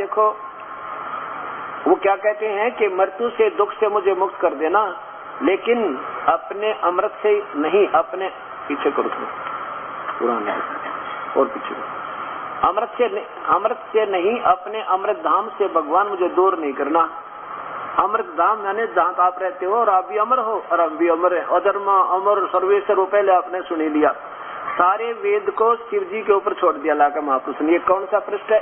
देखो वो क्या कहते हैं कि मृत्यु से, दुख से मुझे मुक्त कर देना, लेकिन अपने अमृत से नहीं, अपने पीछे करो पुराने और पीछे, अमृत से नहीं, अपने अमृत धाम से भगवान मुझे दूर नहीं करना। अमृत धाम यानी जहाँ आप रहते हो और आप भी अमर हो और हम भी अमर है। अधर्मा अमर सर्वेश्वर, पहले आपने सुनी लिया। सारे वेद को शिव जी के ऊपर छोड़ दिया लाकर महापुरुष ने। ये कौन सा पृष्ठ है?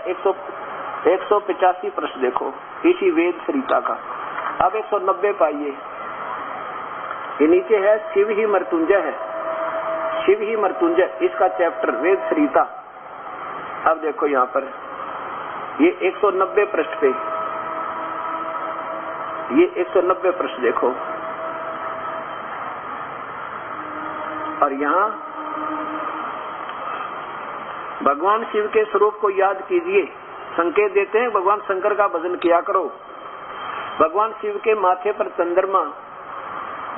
185 पृष्ठ देखो, इसी वेद सरिता का। अब 190 पाइए, ये नीचे है शिव ही मृत्युंजय है, शिव ही मृत्युंजय, इसका चैप्टर वेद सरिता। अब देखो यहाँ पर ये 190 पृष्ठ पे, ये 190 पृष्ठ देखो, और यहाँ भगवान शिव के स्वरूप को याद कीजिए। संकेत देते हैं भगवान शंकर का भजन किया करो। भगवान शिव के माथे पर चंद्रमा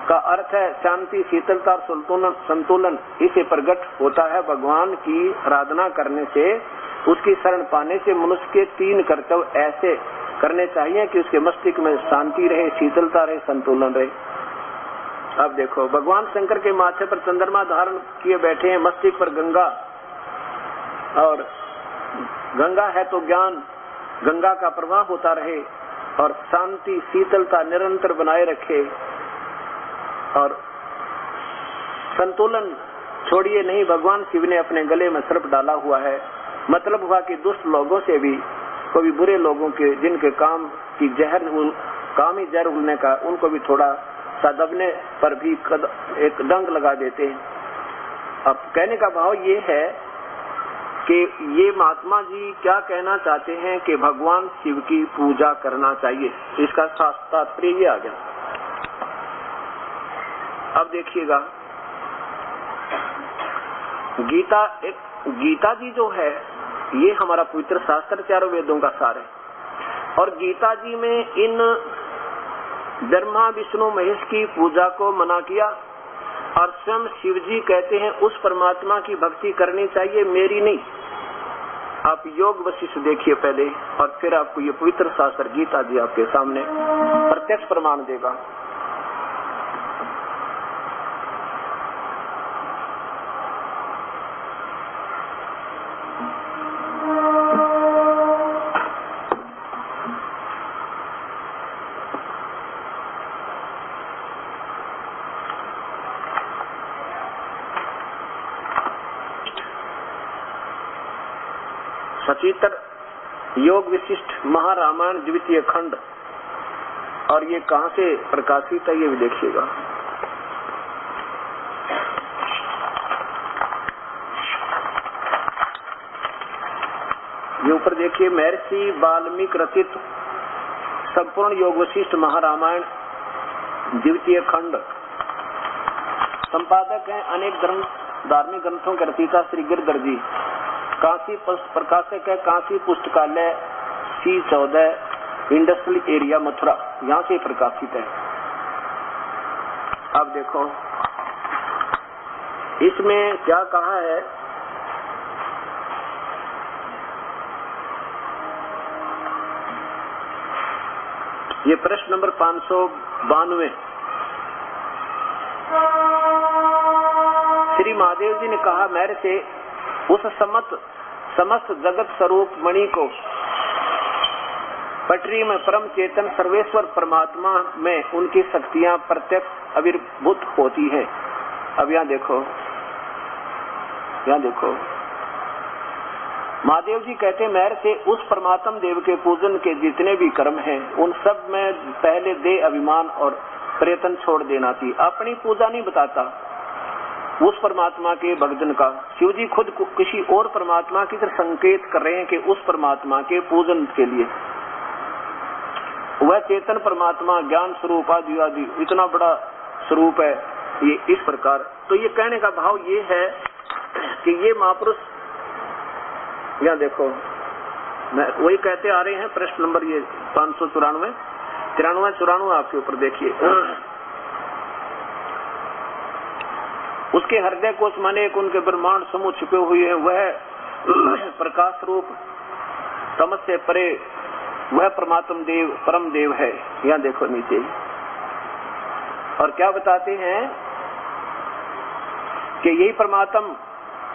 का अर्थ है शांति, शीतलता और संतुलन। इसे प्रकट होता है भगवान की आराधना करने से, उसकी शरण पाने से मनुष्य के 3 कर्तव्य ऐसे करने चाहिए कि उसके मस्तिष्क में शांति रहे, शीतलता रहे, संतुलन रहे। अब देखो भगवान शंकर के माथे पर चंद्रमा धारण किए बैठे हैं, मस्तिष्क पर गंगा, और गंगा है तो ज्ञान, गंगा का प्रवाह होता रहे और शांति शीतलता निरंतर बनाए रखे, और संतुलन छोड़िए नहीं। भगवान शिव ने अपने गले में सर्प डाला हुआ है। मतलब हुआ कि दुष्ट लोगों से भी, कोई बुरे लोगों के जिनके काम की जहर, काम ही जहर उगलने का, उनको भी थोड़ा सा दबने पर भी एक डंक लगा देते हैं। अब कहने का भाव ये है कि ये महात्मा जी क्या कहना चाहते हैं कि भगवान शिव की पूजा करना चाहिए। इसका तात्पर्य ये आ गया। अब देखिएगा गीता जी जो है ये हमारा पवित्र शास्त्र, चारों वेदों का सार है। और गीता जी में इन ब्रह्मा विष्णु महेश की पूजा को मना किया, और स्वयं शिव जी कहते हैं उस परमात्मा की भक्ति करनी चाहिए, मेरी नहीं। आप योग वशिष्ठ देखिए पहले, और फिर आपको ये पवित्र शास्त्र गीता जी आपके सामने प्रत्यक्ष प्रमाण देगा। सचित्र योग विशिष्ट महारामायण द्वितीय खंड, और ये कहां से प्रकाशित है ये भी देखिएगा। ये ऊपर देखिए, महर्षि वाल्मीकि रचित संपूर्ण योग वशिष्ठ महारामायण द्वितीय खंड। संपादक हैं अनेक धार्मिक ग्रंथों के रचयिता श्री गिरधर जी। काशी प्रकाशक है काशी पुस्तकालय C14 इंडस्ट्रियल एरिया मथुरा, यहाँ से प्रकाशित है। अब देखो इसमें क्या कहा है। ये प्रश्न नंबर 592। श्री महादेव जी ने कहा, मेरे से उस समस्त जगत स्वरूप मणि को पटरी में परम चेतन सर्वेश्वर परमात्मा में उनकी शक्तियां प्रत्यक्ष आविर्भूत होती है। अब यहाँ देखो महादेव जी कहते हैं, मेरे से उस परमात्म देव के पूजन के जितने भी कर्म हैं उन सब में पहले देह अभिमान और प्रयत्न छोड़ देना चाहिए। अपनी पूजा नहीं बताता उस परमात्मा के भक्तन का। शिव जी खुद किसी और परमात्मा की तरफ संकेत कर रहे हैं कि उस परमात्मा के पूजन के लिए वह चेतन परमात्मा ज्ञान स्वरूप आदि आदि इतना बड़ा स्वरूप है। ये इस प्रकार, तो ये कहने का भाव ये है कि ये महापुरुष, यहाँ देखो मैं वही कहते आ रहे हैं। प्रश्न नंबर ये 594 93 आपके ऊपर देखिए। उसके हृदय कोश माने एक उनके ब्रह्मांड समूह छिपे हुए हैं। वह प्रकाश रूप तमस से परे वह परमात्म देव परम देव है। यहाँ देखो नीचे, और क्या बताते हैं कि यही परमात्म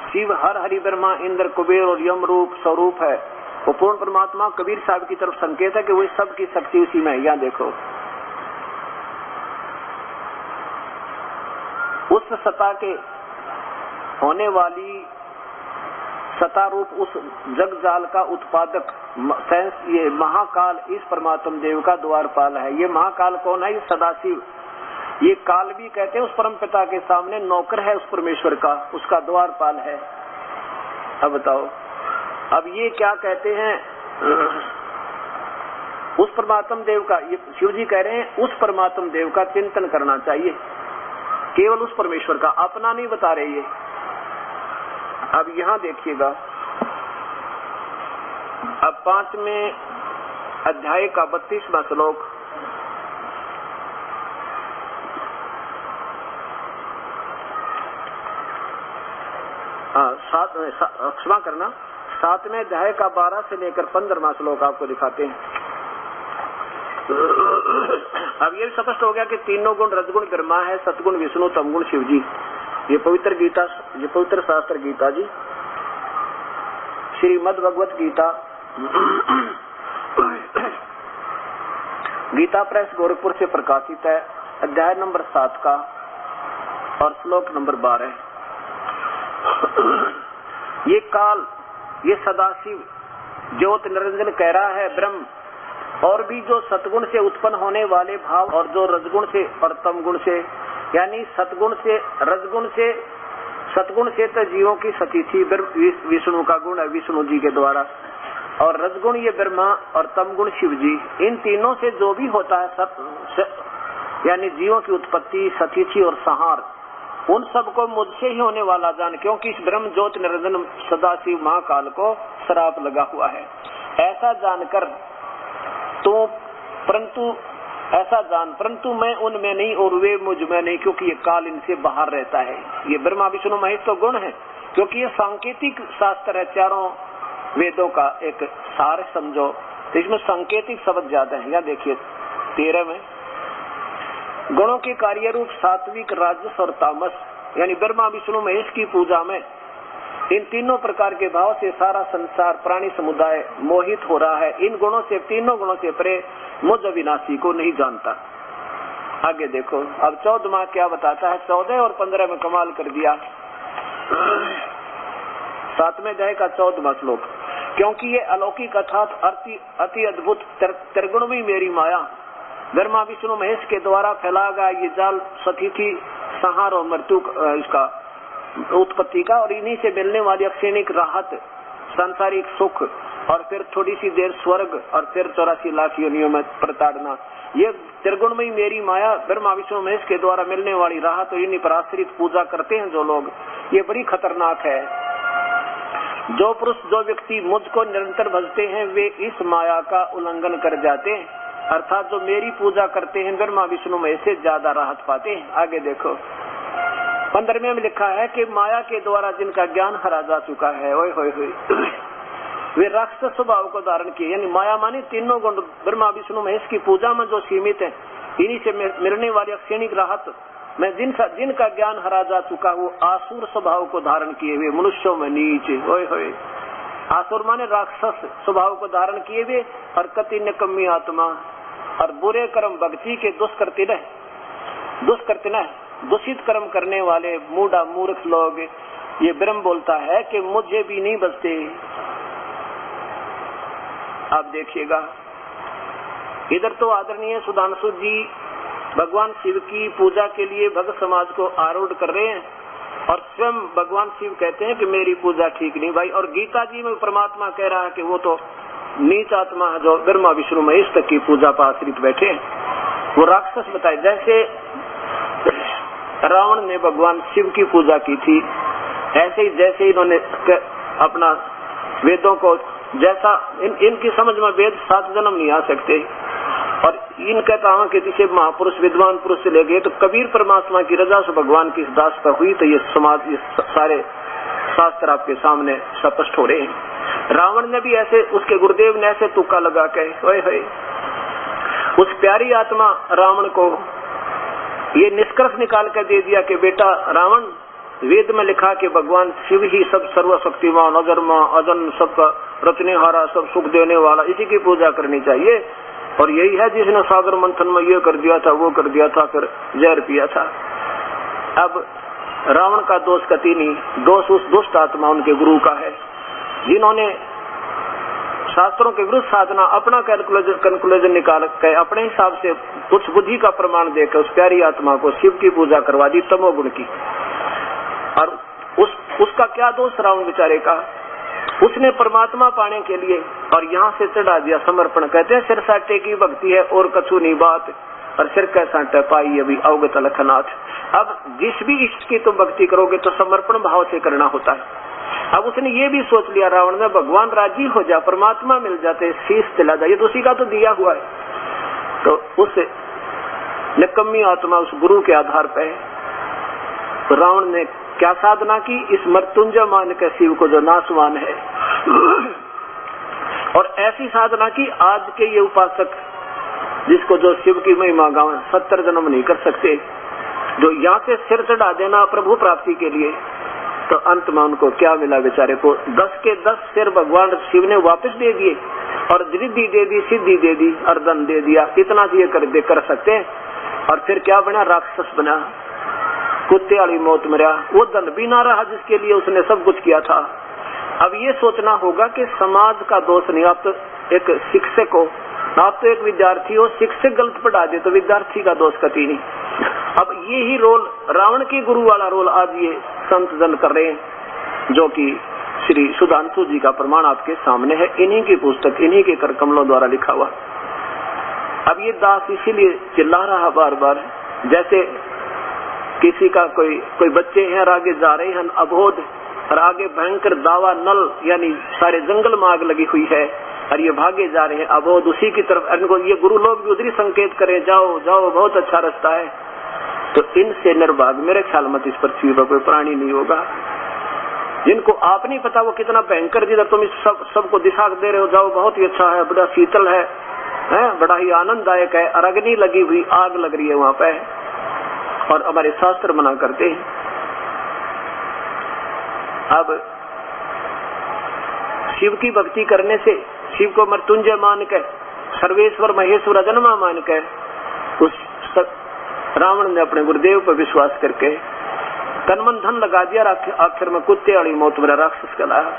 शिव हर हरि ब्रह्मा इंद्र कुबेर और यम रूप स्वरूप है। वो पूर्ण परमात्मा कबीर साहब की तरफ संकेत है कि वो सब की शक्ति उसी में है। यहाँ देखो, उस सत्ता के होने वाली सत्ता रूप उस जग जाल का उत्पादक ये महाकाल इस परमात्म देव का द्वारपाल है। ये महाकाल कौन है? ये सदाशिव, ये काल भी कहते हैं उस परम पिता के सामने नौकर है उस परमेश्वर का, उसका द्वारपाल है। अब बताओ, अब ये क्या कहते हैं? उस परमात्म देव का, ये शिव जी कह रहे हैं उस परमात्म देव का चिंतन करना चाहिए, केवल उस परमेश्वर का, अपना नहीं बता रहे ये। अब यहाँ देखिएगा, अब 5वें अध्याय का 32वां श्लोक, क्षमा करना, 7वें अध्याय का 12 से लेकर 15वां श्लोक आपको दिखाते हैं। अब ये भी स्पष्ट हो गया कि तीनों गुण रजगुण ब्रह्मा है, सतगुण विष्णु, तमगुण शिव जी। ये पवित्र गीता, ये पवित्र शास्त्र गीता जी, श्रीमद् भगवत गीता, गीता प्रेस गोरखपुर से प्रकाशित है, अध्याय नंबर 7 का और श्लोक नंबर 12। ये काल, ये सदाशिव ज्योत निरंजन कह रहा है ब्रह्म, और भी जो सतगुण से उत्पन्न होने वाले भाव और जो रजगुण से और तमगुण से, यानी सतगुण से रजगुण से, सतगुण से तो जीवों की सती थी, विष्णु का गुण है विष्णु जी के द्वारा, और रजगुण ये ब्रह्मा और तमगुण शिव जी। इन तीनों से जो भी होता है यानी जीवों की उत्पत्ति, सतीथि और संहार, उन सबको मुझसे ही होने वाला जान, क्योंकि इस ब्रह्म ज्योत निरंजन सदाशिव महाकाल को श्राप लगा हुआ है। ऐसा जानकर तो परंतु मैं उनमें नहीं और वे मुझ में नहीं, क्योंकि ये काल इनसे बाहर रहता है। ये ब्रह्मा विष्णु महेश तो गुण है, क्योंकि ये सांकेतिक शास्त्र है, चारों वेदों का एक सार समझो, तो इसमें सांकेतिक शब्द ज्यादा है। यहाँ देखिए 13 में, गुणों के कार्य रूप सात्विक, राजस और तामस, यानी ब्रह्मा विष्णु महेश की पूजा में इन तीनों प्रकार के भाव से सारा संसार प्राणी समुदाय मोहित हो रहा है। इन गुणों से, तीनों गुणों से परे मुझ अविनाशी को नहीं जानता। आगे देखो, अब 14वां क्या बताता है? 14 और 15 में कमाल कर दिया। 7वें अध्याय का 14वां श्लोक, क्योंकि ये अलौकिक अर्थात अति अद्भुत त्रिगुणमयी मेरी माया ब्रह्मा विष्णु महेश के द्वारा फैला गया ये जाल सतीथि, संहार और मृत्यु इसका उत्पत्ति का, और इन्हीं से मिलने वाली अक्षणिक राहत, सांसारिक सुख, और फिर थोड़ी सी देर स्वर्ग, और फिर 84 लाख योनियों में प्रताड़ना, ये त्रिगुणमयी मेरी माया ब्रह्मा विष्णु महेश के द्वारा मिलने वाली राहत, और इन्हीं पर आश्रित पूजा करते हैं जो लोग, ये बड़ी खतरनाक है। जो पुरुष, जो व्यक्ति मुझको निरंतर भजते हैं, वे इस माया का उल्लंघन कर जाते हैं, अर्थात जो मेरी पूजा करते हैं ब्रह्मा विष्णु महेश से ज्यादा राहत पाते हैं। आगे देखो 15वें में लिखा है कि माया के द्वारा जिनका ज्ञान हरा जा चुका है, ओए होए होए, वे राक्षस स्वभाव को धारण किए, यानी माया मानी तीनों गुण ब्रह्मा विष्णु महेश की पूजा में जो सीमित है, इन्हीं से मिलने वाली अक्षणिक राहत में जिनका ज्ञान हरा जा चुका, वो आसुर स्वभाव को धारण किए हुए मनुष्यों में नीचे, ओए होए, आसुर माने राक्षस स्वभाव को धारण किए हुए, और कति निकम्मी आत्मा, और बुरे कर्म भक्ति के दुष्कृत्य दूषित कर्म करने वाले मूढ़ा मूर्ख लोग। ये ब्रह्म बोलता है कि मुझे भी नहीं बचते। आप देखिएगा, इधर तो आदरणीय सुधांशु जी भगवान शिव की पूजा के लिए भक्त समाज को आरूढ़ कर रहे हैं, और स्वयं भगवान शिव कहते हैं कि मेरी पूजा ठीक नहीं भाई। और गीता जी में परमात्मा कह रहा है कि वो तो नीच आत्मा है जो ब्रह्मा विष्णु महेश तक की पूजा पर आश्रित बैठे, वो राक्षस बताए। जैसे रावण ने भगवान शिव की पूजा की थी, ऐसे ही जैसे इन्होंने अपना वेदों को, जैसा इनकी समझ में वेद 7 जन्म नहीं आ सकते, और इनका कहा कि किसी महापुरुष विद्वान पुरुष से ले गए, तो कबीर परमात्मा की रजा से भगवान की दास पर हुई, तो ये समाज, ये सारे शास्त्र आपके सामने स्पष्ट हो रहे हैं। रावण ने भी ऐसे, उसके गुरुदेव ने ऐसे तुक्का लगा के ओए होए उस प्यारी आत्मा रावण को ये निष्कर्ष निकाल कर दे दिया कि बेटा रावण, वेद में लिखा कि भगवान शिव ही सब सर्वशक्तिमान, अजन्मा, अजन्म, सबका रचनेहारा, सब सुख देने वाला, इसी की पूजा करनी चाहिए। और यही है जिसने सागर मंथन में ये कर दिया था, वो कर दिया था, फिर जहर पिया था। अब रावण का दोष कति नहीं, दोष उस दुष्ट आत्मा उनके गुरु का है, जिन्होंने शास्त्रों के विरुद्ध साधना, अपना कैलकुलेशन निकाल के अपने हिसाब से कुछ बुद्धि का प्रमाण देकर उस प्यारी आत्मा को शिव की पूजा करवा दी, तमोगुण की। और उसका क्या दोष रावण बेचारे का, उसने परमात्मा पाने के लिए और यहाँ से चढ़ा दिया समर्पण। कहते हैं सिर साटे की भक्ति है और कछु नहीं बात, और सिर का साटे पाई अभी अवगत लखनाथ। अब जिस भी इष्ट की तुम भक्ति करोगे तो समर्पण भाव से करना होता है। अब उसने ये भी सोच लिया रावण ने, भगवान राजी हो जा, परमात्मा मिल जाते, शीश चला जाए, तो उसी का तो दिया हुआ है। तो उस निकम्मी आत्मा उस गुरु के आधार पे तो रावण ने क्या साधना की, इस मृत्युंजय मान के शिव को जो नाशवान है, और ऐसी साधना की आज के ये उपासक जिसको जो शिव की महिमा गावे 70 जन्म नहीं कर सकते, जो यहाँ से सिर चढ़ा देना प्रभु प्राप्ति के लिए, तो अंत में उनको क्या मिला बेचारे को, 10 के 10 सिर भगवान शिव ने वापस दे दिए, और रिद्धि दे दी, सिद्धि दे दी, और धन दे दिया। इतना दिए कर सकते हैं। और फिर क्या बना, राक्षस बना, कुत्ते वाली मौत मरा, वो धन भी ना रहा जिसके लिए उसने सब कुछ किया था। अब ये सोचना होगा कि समाज का दोष नहीं, आप तो एक शिक्षक हो, आप तो एक विद्यार्थी हो, शिक्षक गलत पढ़ा दे तो विद्यार्थी का दोष कभी नहीं। अब ये ही रोल, रावण के गुरु वाला रोल आज ये संत जन कर रहे हैं, जो कि श्री सुधांशु जी का प्रमाण आपके सामने है, इन्हीं की पुस्तक, इन्हीं के कर कमलों द्वारा लिखा हुआ। अब ये दास इसीलिए चिल्ला रहा बार बार, जैसे किसी का कोई बच्चे हैं और आगे जा रहे हैं अबोध, और आगे भयंकर दावा नल यानी सारे जंगल में आग लगी हुई है, और ये भागे जा रहे हैं अबोध उसी की तरफ। इनको ये गुरु लोग भी उधरी संकेत करें, जाओ जाओ बहुत अच्छा रास्ता है। तो इनसे निर्भाग मेरे ख्याल मत इस पृथ्वी पर कोई प्राणी नहीं होगा, जिनको आप नहीं पता वो कितना भयंकर, जिधर तुम इस सबको दिशा दे रहे हो, जाओ बहुत ही अच्छा है, बड़ा शीतल है, बड़ा ही आनंददायक है, और अग्नि लगी हुई, आग लग रही है वहां पे, और हमारे शास्त्र मना करते हैं। अब शिव की भक्ति करने से, शिव को मृत्युंजय मान के, सर्वेश्वर महेश्वर अजन्मा मान के, उस रावण ने अपने गुरुदेव पर विश्वास करके तन मन धन लगा दिया, आखिर में कुत्ते वाली मौत मेरा राक्षस कहलाया।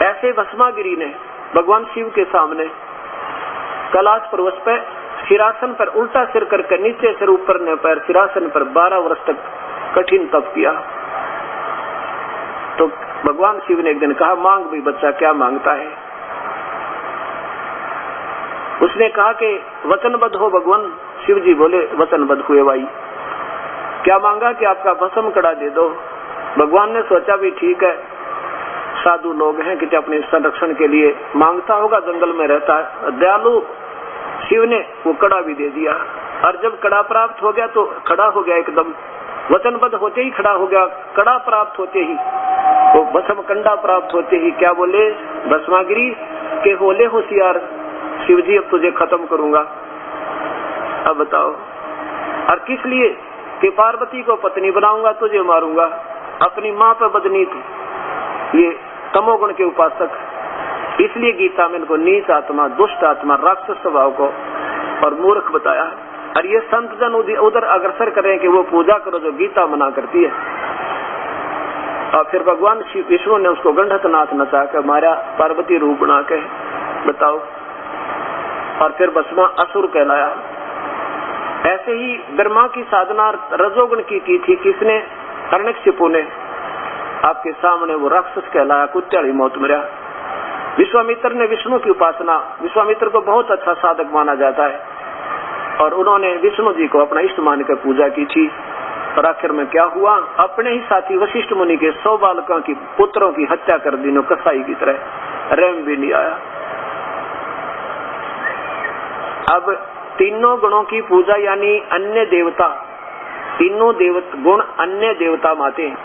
ऐसे भस्मागिरी ने भगवान शिव के सामने कैलाश पर्वत पे सिरासन पर उल्टा सिर करके नीचे सिर ऊपर ने पैर सिरासन पर 12 वर्ष तक कठिन तप किया। तो भगवान शिव ने एक दिन कहा, मांग भी बच्चा, क्या मांगता है? उसने कहा कि वचनबद्ध हो भगवान। शिव जी बोले, वचनबद्ध हुए भाई। क्या मांगा कि आपका भस्म कड़ा दे दो। भगवान ने सोचा भी ठीक है, साधु लोग हैं कि अपने संरक्षण के लिए मांगता होगा, जंगल में रहता है, दयालु शिव ने वो कड़ा भी दे दिया। और जब कड़ा प्राप्त हो गया तो खड़ा हो गया, एकदम वचनबद्ध होते ही खड़ा हो गया। कड़ा प्राप्त होते ही, वो भस्म कंडा प्राप्त होते ही क्या बोले, भस्मागिरी के होले होशियार शिव जी, अब तुझे खत्म करूंगा। अब बताओ, और किस लिए? कि पार्वती को पत्नी बनाऊंगा, तुझे मारूंगा। अपनी माँ पे बदनी थी ये तमोगुण के उपासक। इसलिए गीता में इनको नीच आत्मा, दुष्ट आत्मा, राक्षस स्वभाव को और मूर्ख बताया। और ये संत जन उधर अग्रसर करें कि वो पूजा करो जो गीता मना करती है। और फिर भगवान शिव विष्णु ने उसको गंधकनाथ नचा कर मारा, पार्वती रूप बना के। बताओ, और फिर भस्मा असुर कहलाया। ऐसे ही ब्रह्मा की साधना रजोगुण की थी, किसने? हिरण्यकशिपु ने। आपके सामने वो राक्षस कहलाया, कुत्ते वाली मौत मरा। विश्वामित्र ने विष्णु की उपासना, विश्वामित्र को बहुत अच्छा साधक माना जाता है, और उन्होंने विष्णु जी को अपना इष्ट मान कर पूजा की थी। और आखिर में क्या हुआ? अपने ही साथी वशिष्ठ मुनि के 100 बालकों की पुत्रों की हत्या कर दी, कसाई की तरह। रैम भी नहीं आया। अब तीनों गुणों की पूजा यानी अन्य देवता, तीनों गुण अन्य देवता माते हैं।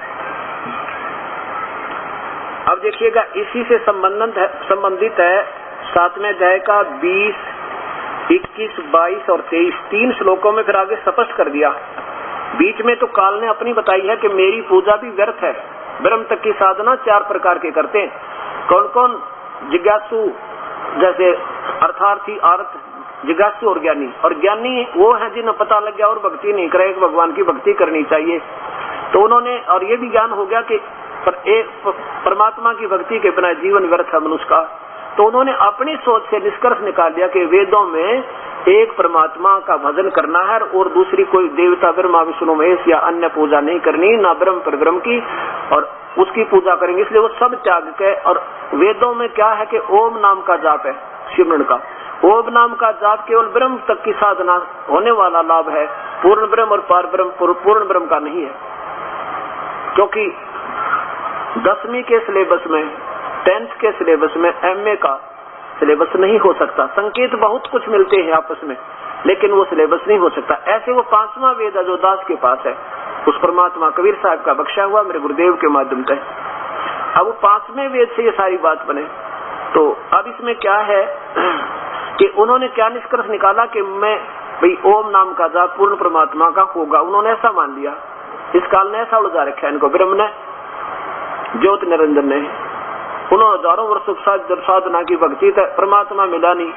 अब देखिएगा इसी से संबंधित है 7वें अध्याय का 20, 21, 22 और 23 3 श्लोकों में फिर आगे स्पष्ट कर दिया। बीच में तो काल ने अपनी बताई है कि मेरी पूजा भी व्यर्थ है। ब्रह्म तक की साधना 4 प्रकार के करते हैं। कौन कौन? जिज्ञासु जैसे अर्थार्थी, अर्थ, जिज्ञासु और ज्ञानी। और ज्ञानी वो है जिन्हें पता लग गया और भक्ति नहीं करे, भगवान की भक्ति करनी चाहिए। तो उन्होंने, और ये भी ज्ञान हो गया कि परमात्मा की भक्ति के बिना जीवन व्यर्थ है मनुष्य का। तो उन्होंने अपनी सोच से निष्कर्ष निकाल दिया कि वेदों में एक परमात्मा का भजन करना है और दूसरी कोई देवता ब्रह्मा विष्णु महेश या अन्य पूजा नहीं करनी, ना ब्रह्म पर ब्रह्म की, और उसकी पूजा करेंगे। इसलिए वो सब त्याग के, और वेदों में क्या है कि ओम नाम का जाप है, सिमरन का। ओम नाम का जाप केवल ब्रह्म तक की साधना होने वाला लाभ है, पूर्ण ब्रह्म और पार ब्रह्म पूर्ण ब्रह्म का नहीं है। क्योंकि 10वीं के सिलेबस में, 10th के सिलेबस में MA का सिलेबस नहीं हो सकता। संकेत बहुत कुछ मिलते हैं आपस में, लेकिन वो सिलेबस नहीं हो सकता। ऐसे वो 5वां वेद जो दास के पास है, उस परमात्मा कबीर साहब का बख्शा हुआ मेरे गुरुदेव के माध्यम से, अब वो 5वें वेद से ये सारी बात बने। तो अब इसमें क्या है कि उन्होंने क्या निष्कर्ष निकाला कि मैं भाई ओम नाम का जाप पूर्ण परमात्मा का होगा। उन्होंने ऐसा मान लिया। इस काल ने ऐसा उलझा रखा है इनको, ब्रह्म ने, ज्योति निरंजन ने। उन्होंने हजारों वर्षों साधना की भक्ति तक परमात्मा मिला नहीं,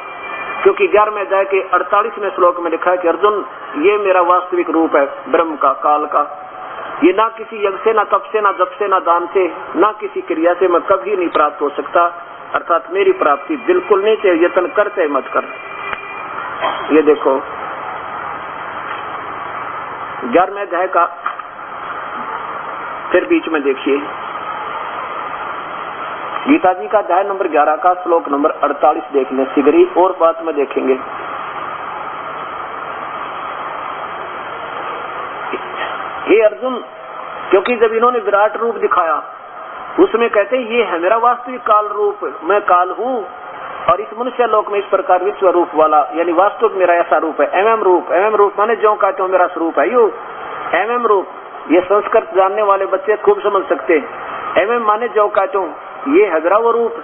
क्योंकि 11वें अध्याय के 48वें श्लोक में लिखा है कि अर्जुन ये मेरा वास्तविक रूप है ब्रह्म का, काल का। ये ना किसी यज्ञ से, ना तप से, ना जप से, ना दान से, ना किसी क्रिया से मैं कभी नहीं प्राप्त हो सकता। अर्थात मेरी प्राप्ति बिल्कुल नहीं चाहिए, यत्न करते मत कर। ये देखो 11वें अध्याय का फिर बीच में देखिए गीता जी का अध्याय नंबर 11 का श्लोक नंबर 48 देख लें शीघ्र, और बात में देखेंगे। हे अर्जुन, क्योंकि जब इन्होंने विराट रूप दिखाया उसमें कहते हैं ये है मेरा वास्तविक काल रूप, मैं काल हूँ, और इस मनुष्य लोक में इस प्रकार विश्व रूप वाला, यानी वास्तविक मेरा ऐसा रूप है। एवं रूप माने जो कहते हो मेरा स्वरूप है यू एवं रूप। ये संस्कृत जानने वाले बच्चे खूब समझ सकते हैं। एवं माने जो कहते हो, ये है मेरा वो रूप।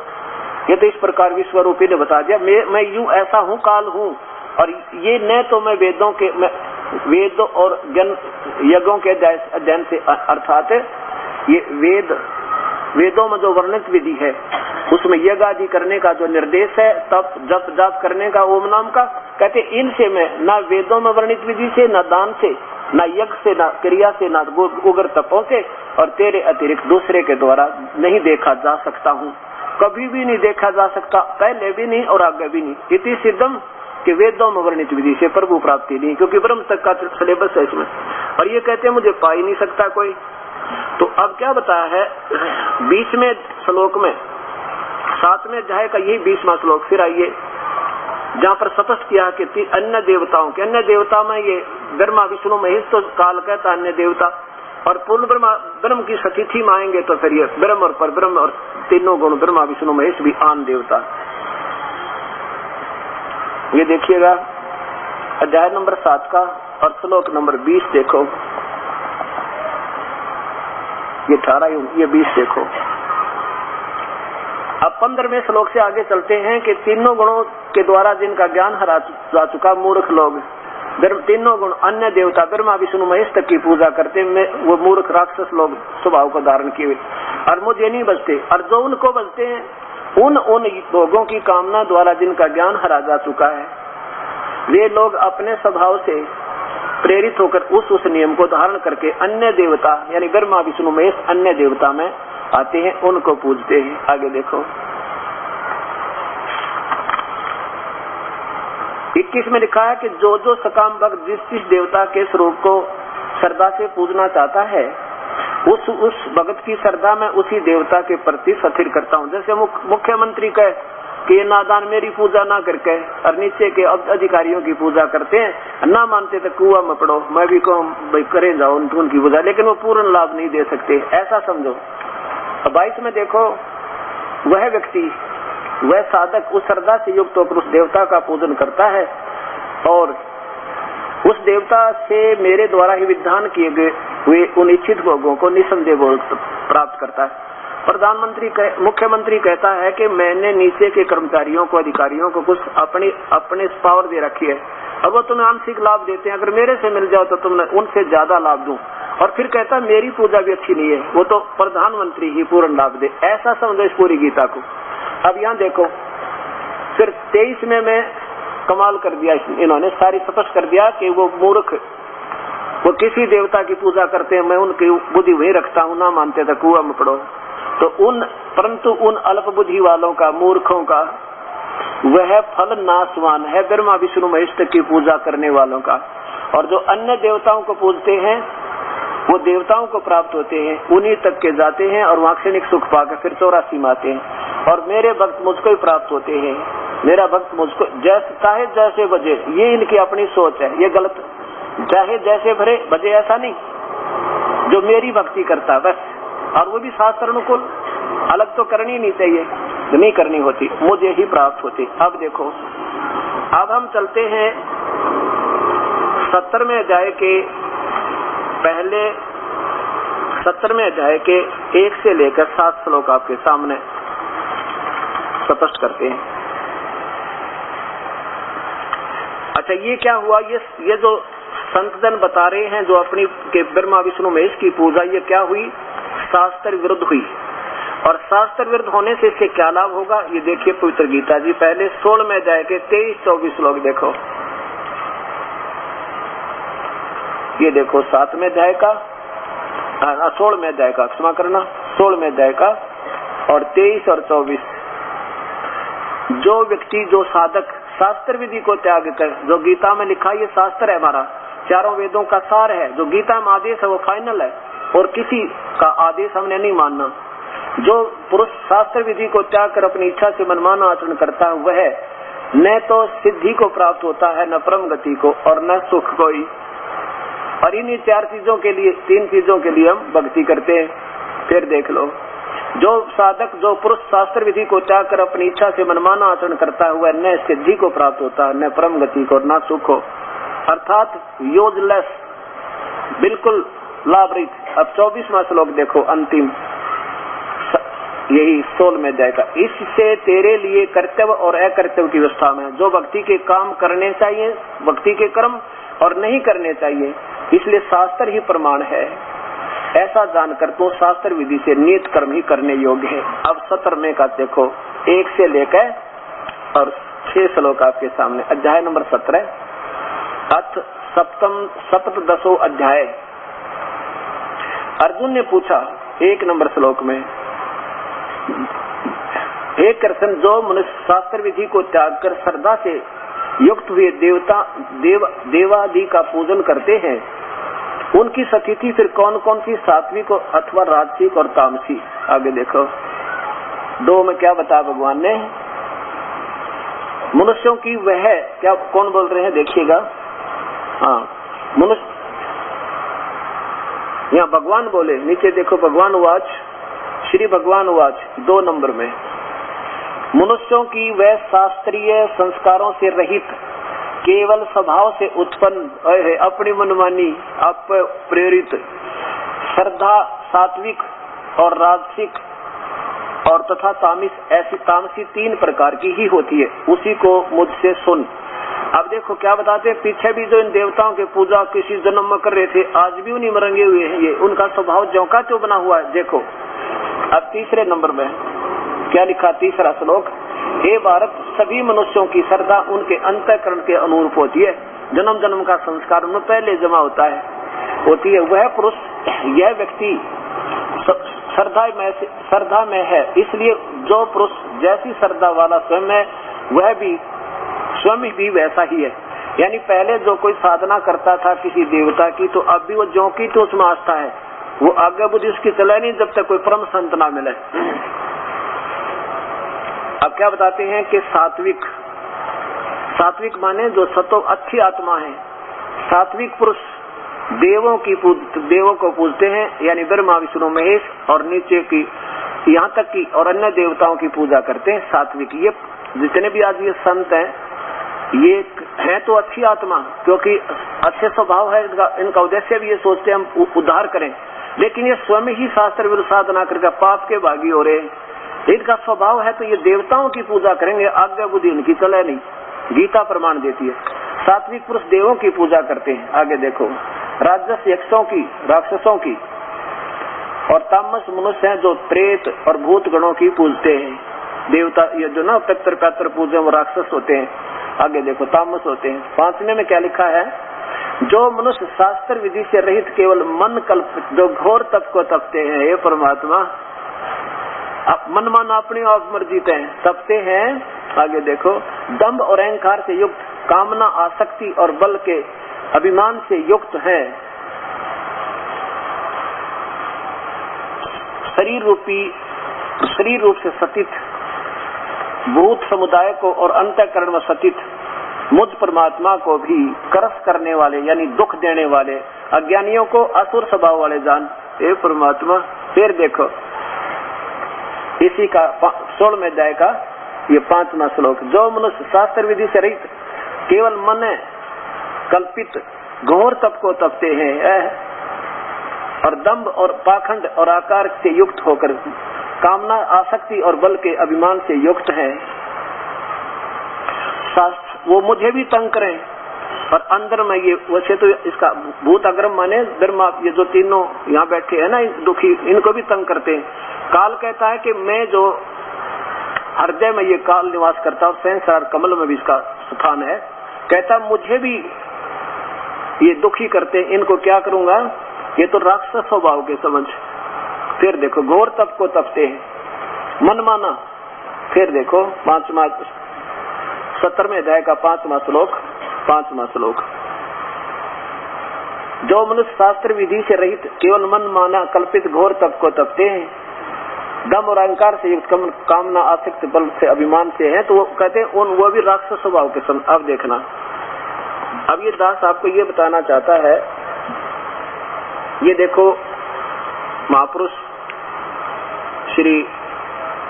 ये तो इस प्रकार विश्व रूपी ने बता दिया, मैं यूं ऐसा हूँ, काल हूँ। और ये न तो मैं वेद और यज्ञों के अध्ययन से, अर्थात ये वेदों में जो वर्णित विधि है उसमें यज्ञ आदि करने का जो निर्देश है, तप जप जाप करने का ओम नाम का, कहते इनसे मैं ना वेदों में वर्णित विधि से, ना दान से, ना यज्ञ से, ना क्रिया से, ना उग्र तपों से, और तेरे अतिरिक्त दूसरे के द्वारा नहीं देखा जा सकता हूँ। कभी भी नहीं देखा जा सकता, पहले भी नहीं और आगे भी नहीं। इति सिद्धम कि वेदों में वर्णित विधि से प्रभु प्राप्ति नहीं, क्योंकि ब्रह्म तक का सिलेबस है इसमें। और ये कहते हैं मुझे पा ही नहीं सकता कोई। तो अब क्या बताया है 20वें श्लोक में, 7वें अध्याय का यही 20वां श्लोक। फिर आइए जहाँ पर स्पष्ट किया कि अन्य देवताओं के, अन्य देवता में ये ब्रह्मा विष्णु महेश तो काल कहता अन्य देवता, और पूर्ण ब्रह्म की सतिथि में आएंगे तो फिर ये ब्रह्म और पर ब्रह्म और तीनों गुण ब्रह्मा विष्णु महेश भी आन देवता। ये देखिएगा अध्याय नंबर 7 का और श्लोक नंबर 20 देखो, ये 18 ये 20 देखो। अब 15वें श्लोक से आगे चलते हैं कि तीनों गुणों के द्वारा जिनका ज्ञान हरा जा चुका मूर्ख लोग, तीनों गुण अन्य देवता ब्रह्मा विष्णु महेश तक की पूजा करते हैं, वो मूर्ख राक्षस लोग स्वभाव को धारण किए हुए, और मुझे नहीं बचते। और जो उनको बचते हैं उन लोगों की कामना द्वारा जिनका ज्ञान हरा जा चुका है, वे लोग अपने स्वभाव से प्रेरित होकर उस नियम को धारण करके अन्य देवता यानी ब्रह्मा विष्णु महेश अन्य देवता में आते हैं, उनको पूजते हैं। आगे देखो 21 में लिखा है कि जो सकाम भक्त जिस देवता के स्वरूप को श्रद्धा से पूजना चाहता है, उस भगत की श्रद्धा में उसी देवता के प्रति स्थिर करता हूँ। जैसे मुख्यमंत्री कहे कि ये नादान मेरी पूजा ना करके और नीचे के अधिकारियों की पूजा करते हैं, ना मानते तो कुआं में पड़ो, मैं भी कहूँ भाई करे जाओ उनकी पूजा, लेकिन वो पूर्ण लाभ नहीं दे सकते, ऐसा समझो। 22 में देखो वह व्यक्ति, वह साधक उस श्रद्धा से युक्त होकर उस देवता का पूजन करता है और उस देवता से मेरे द्वारा ही विधान किए गए हुए उन इच्छित भोगों को निसंदेह प्राप्त करता है। प्रधानमंत्री मुख्यमंत्री कहता है कि मैंने नीचे के कर्मचारियों को, अधिकारियों को कुछ अपने पावर दे रखी है और वो तुम्हें आंशिक लाभ देते हैं, अगर मेरे से मिल जाओ तो तुमने उनसे ज्यादा लाभ दूं। और फिर कहता मेरी पूजा भी अच्छी नहीं है, वो तो प्रधानमंत्री ही पूर्ण लाभ दे। ऐसा समझो इस पूरी गीता को। अब यहाँ देखो, फिर 23 में मैं कमाल कर दिया, इन्होंने सारी स्पष्ट कर दिया कि वो मूर्ख, वो किसी देवता की पूजा करते हैं, मैं उनकी बुद्धि वही रखता हूँ, ना मानते तो कुआं में पड़ो। तो परंतु उन अल्प बुद्धि वालों का, मूर्खों का वह फल नाशवान है ब्रह्मा विष्णु महेश की पूजा करने वालों का। और जो अन्य देवताओं को पूजते हैं वो देवताओं को प्राप्त होते हैं, उन्हीं तक के जाते हैं और वहां क्षणिक सुख पाकर फिर 84 में आते हैं। और मेरे भक्त मुझको ही प्राप्त होते हैं, मेरा भक्त मुझको चाहे जैसे बजे, ये इनकी अपनी सोच है, ये गलत। चाहे जैसे भरे बजे ऐसा नहीं, जो मेरी भक्ति करता बस, और वो भी शास्त्र अनुकूल, अलग तो करनी नहीं चाहिए, नहीं करनी होती, मुझे ही प्राप्त होती। अब देखो, अब हम चलते हैं 17वें अध्याय के पहले 17वें अध्याय के 1 से लेकर 7 श्लोक आपके सामने स्पष्ट करते हैं। अच्छा, ये क्या हुआ? ये जो संत जन बता रहे हैं, जो अपनी के ब्रह्मा विष्णु महेश की पूजा, ये क्या हुई? शास्त्र विरुद्ध हुई। और शास्त्र विरुद्ध होने से इससे क्या लाभ होगा? ये देखिए पवित्र गीता जी, पहले 16वें अध्याय के 23-24 श्लोक देखो। ये देखो 7वें अध्याय का, 16वें अध्याय का, क्षमा करना, 16वें अध्याय का और 23 और 24। जो व्यक्ति, जो साधक शास्त्र विधि को त्याग कर, जो गीता में लिखा, ये शास्त्र है हमारा, चारों वेदों का सार है, जो गीता में आदेश है वो फाइनल है और किसी का आदेश हमने नहीं मानना। जो पुरुष शास्त्र विधि को त्याग कर अपनी इच्छा से मनमाना आचरण करता है, वह न तो सिद्धि को प्राप्त होता है, न परम गति को, और न सुख को ही। और इन्हीं 4 चीजों के लिए, 3 चीजों के लिए हम भक्ति करते हैं। फिर देख लो, जो साधक, जो पुरुष शास्त्र विधि को त्याग कर अपनी इच्छा से मनमाना आचरण करता है, वह न सिद्धि को प्राप्त होता है, न परम गति को, न सुख को, अर्थात यूजलेस, बिल्कुल लाभ रहित। अब 24वां श्लोक देखो, अंतिम, यही 16वें अध्याय का। इससे तेरे लिए कर्तव्य और अकर्तव्य की व्यवस्था में, जो भक्ति के काम करने चाहिए, भक्ति के कर्म, और नहीं करने चाहिए, इसलिए शास्त्र ही प्रमाण है। ऐसा जानकर तो शास्त्र विधि से नियत कर्म ही करने योग्य है। अब 17वें का देखो, 1 से लेकर और 6 श्लोक आपके सामने, अध्याय नंबर 17, अथ सप्तदशो अध्याय। अर्जुन ने पूछा 1 नंबर श्लोक में, हे कृष्ण, जो मनुष्य शास्त्र विधि को त्याग कर श्रद्धा से युक्त हुए देवादि का पूजन करते हैं, उनकी स्थिति फिर कौन कौन सी, सात्विक अथवा राजसिक और तामसी? आगे देखो, 2 में क्या बताया भगवान ने? मनुष्यों की वह क्या, कौन बोल रहे हैं देखिएगा। हाँ, मनुष्य, यहाँ भगवान बोले, नीचे देखो, भगवान वाच, श्री भगवान वाच 2 नंबर में, मनुष्यों की वह शास्त्रीय संस्कारों से रहित, केवल स्वभाव से उत्पन्न, अपनी मनमानी, आप प्रेरित श्रद्धा, सात्विक और राजसिक और तथा तामसी, ऐसी तामसी 3 प्रकार की ही होती है, उसी को मुझसे सुन। अब देखो क्या बताते हैं, पीछे भी जो इन देवताओं के पूजा किसी जन्म में कर रहे थे, आज भी उन्हीं में रंगे हुए हैं, ये उनका स्वभाव ज्यों का त्यों बना हुआ है। देखो अब 3 नंबर में क्या लिखा, 3 श्लोक, हे भारत, सभी मनुष्यों की श्रद्धा उनके अंतःकरण के अनुरूप होती है, जन्म जन्म का संस्कार उनमें पहले जमा होती है। वह पुरुष, यह व्यक्ति श्रद्धा में है, इसलिए जो पुरुष जैसी श्रद्धा वाला स्वयं है, वह भी स्वयं भी वैसा ही है। यानी पहले जो कोई साधना करता था किसी देवता की, तो अब भी वो ज्यों की तो उसमें आस्था है, वो आगे बुद्धि उसकी चले नहीं जब तक कोई परम संत ना मिले। अब क्या बताते हैं कि सात्विक, सात्विक माने जो सतो अच्छी आत्मा है। सात्विक पुरुष देवों को पूजते हैं, यानी ब्रह्मा विष्णु महेश और नीचे की यहाँ तक की और अन्य देवताओं की पूजा करते हैं। सात्विक, ये जितने भी आज ये संत हैं, ये है तो अच्छी आत्मा, क्योंकि अच्छे स्वभाव है इनका उद्देश्य भी ये सोचते हैं हम उद्धार करें, लेकिन ये स्वयं ही शास्त्र विरुद्ध साधना करके पाप के भागी हो रहे। इनका स्वभाव है तो ये देवताओं की पूजा करेंगे, आज्ञा बुद्धि इनकी चले नहीं। गीता प्रमाण देती है। सात्विक पुरुष देवों की पूजा करते हैं, आगे देखो, राजस यक्षों की, राक्षसों की, और तामस मनुष्य हैं जो प्रेत और भूत गणों की पूजते हैं। देवता ये जो ना पितर पूजे वो राक्षस होते हैं। आगे देखो, तामस होते हैं। 5वें में क्या लिखा है, जो मनुष्य शास्त्र विधि से रहित केवल मन कल्पित जो घोर तप को तपते हैं, हे परमात्मा, मन मन अपनी आप मर्जी तपते हैं। आगे देखो, दंभ और अहंकार से युक्त, कामना आसक्ति और बल के अभिमान से युक्त है, शरीर रूप से सतित, भूत समुदाय को और अंतःकरण में सतित मुझ परमात्मा को भी करस करने वाले यानी दुख देने वाले अज्ञानियों को असुर स्वभाव वाले जान, हे परमात्मा। फिर देखो इसी का 16वें अध्याय का ये 5वां श्लोक, जो मनुष्य शास्त्र विधि से रहित केवल मन कल्पित घोर तप को तपते हैं और दंभ और पाखंड और आकार से युक्त होकर कामना आसक्ति और बल के अभिमान से युक्त हैं, वो मुझे भी तंग करें। और अंदर में ये वैसे तो इसका भूत अग्रम माने धर्म, ये जो तीनों यहाँ बैठे हैं ना दुखी, इनको भी तंग करते हैं। काल कहता है कि मैं जो हृदय में ये काल निवास करता और सहस्रार कमल में भी इसका स्थान है, कहता मुझे भी ये दुखी करते, इनको क्या करूंगा, ये तो राक्षस स्वभाव के समझ। फिर देखो, घोर तप को तपते हैं, मन माना। फिर देखो 17वें अध्याय का 5वां श्लोक, जो मनुष्य शास्त्र विधि से रहित केवल मन माना कल्पित घोर तप को तपते हैं, दम और अहंकार से युक्त, कामना आसक्त बल से अभिमान से है, तो वो कहते हैं वो भी राक्षस स्वभाव के समझ। अब देखना, अब ये दास आपको ये बताना चाहता है, ये देखो महापुरुष श्री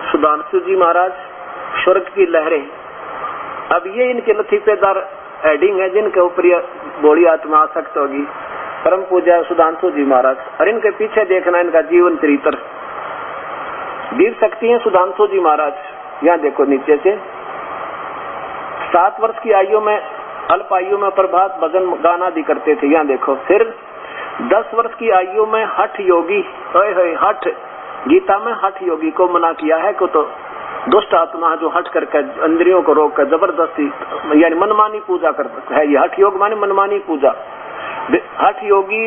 सुधांशु जी महाराज, स्वर्ग की लहरें। अब ये इनके लतीफेदार हेडिंग है जिनके ऊपर बड़ी आत्मा आसक्त होगी, परम पूज्य सुधांशु जी महाराज। और इनके पीछे देखना इनका जीवन चरित्र, देख सकती हैं सुधांशु जी महाराज। यहाँ देखो नीचे से, 7 वर्ष की आयु में, अल्प आयु में प्रभात भजन गाना भी करते थे। यहाँ देखो, फिर 10 वर्ष की आयु में हठ योगी, हठ, गीता में हठ योगी को मना किया है को तो दुष्ट आत्मा जो हट करके इंद्रियों को रोक कर जबरदस्ती यानी मनमानी पूजा करता है। ये हठ योग माने मनमानी पूजा। हठ योगी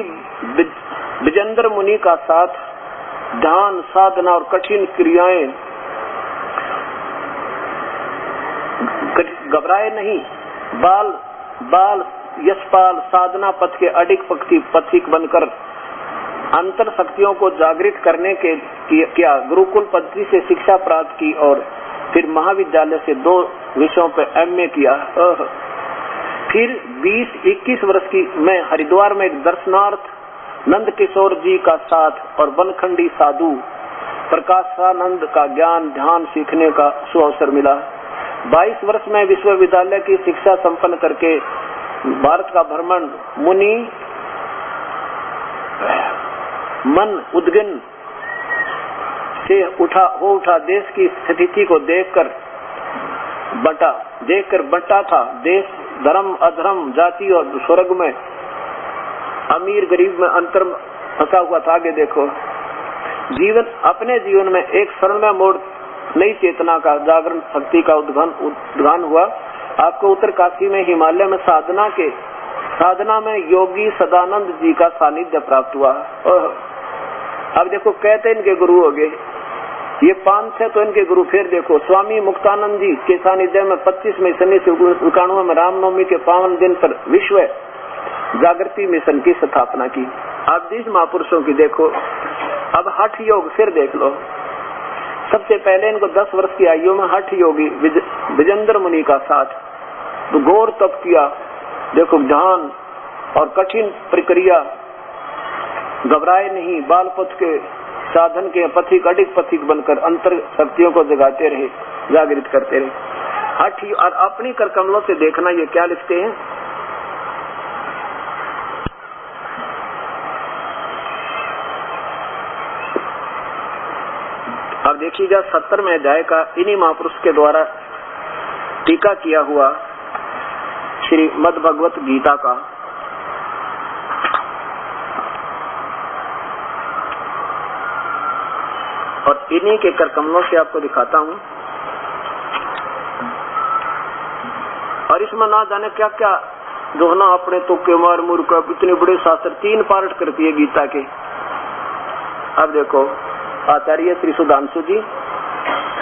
विजेंद्र मुनि का साथ ध्यान साधना और कठिन क्रियाएं घबराए नहीं, बाल यशपाल साधना पथ के अडिग पथिक बनकर अंतर शक्तियों को जागृत करने के क्या गुरुकुल पद्धति से शिक्षा प्राप्त की और फिर महाविद्यालय से 2 विषयों पर MA किया। फिर 20-21 वर्ष की मैं हरिद्वार में एक दर्शनार्थ नंद किशोर जी का साथ और वनखंडी साधु प्रकाशानंद का ज्ञान ध्यान सीखने का सुअवसर मिला। 22 वर्ष में विश्वविद्यालय की शिक्षा संपन्न करके भारत का भ्रमण मुनि मन उद्गिन से उठा देश की स्थिति को देखकर बंटा था। देश धर्म अधर्म जाति और स्वर्ग में अमीर गरीब में अंतर फंसा हुआ था। आगे देखो, अपने जीवन में एक शरणमय मोड़, नई चेतना का जागरण शक्ति का उद्गान हुआ। आपको उत्तर काशी में हिमालय में साधना में योगी सदानंद जी का सानिध्य प्राप्त हुआ। अब देखो, कहते इनके गुरु हो गए ये 5 थे तो इनके गुरु। फिर देखो, स्वामी मुक्तानंद जी के सानिध्य में 25 मई 1991 में रामनवमी के पावन दिन पर विश्व जागृति मिशन की स्थापना की। अब 20 महापुरुषों की देखो। अब हठ योग फिर देख लो। सबसे पहले इनको 10 वर्ष की आयु में हठ योगी विजेंद्र मुनि का साथ घोर तप किया। देखो, ध्यान और कठिन प्रक्रिया, घबराए नहीं, बाल पथ के साधन के पथिक अडिग पथिक बनकर अंतर शक्तियों को जगाते रहे, जागृत करते रहे। हठ और अपनी कर कमलों से देखना ये क्या लिखते हैं। देखी जा 70वें अध्याय का इन्हीं महापुरुष के द्वारा टीका किया हुआ श्रीमद् भगवत गीता का और इन्हीं के कर कमलों से आपको दिखाता हूं। और इसमें ना जाने क्या क्या जो है ना अपने तो के मार मुर का इतने बड़े शास्त्र 3 पार्ट करती है गीता के। अब देखो आचार्य श्री सुधांशु जी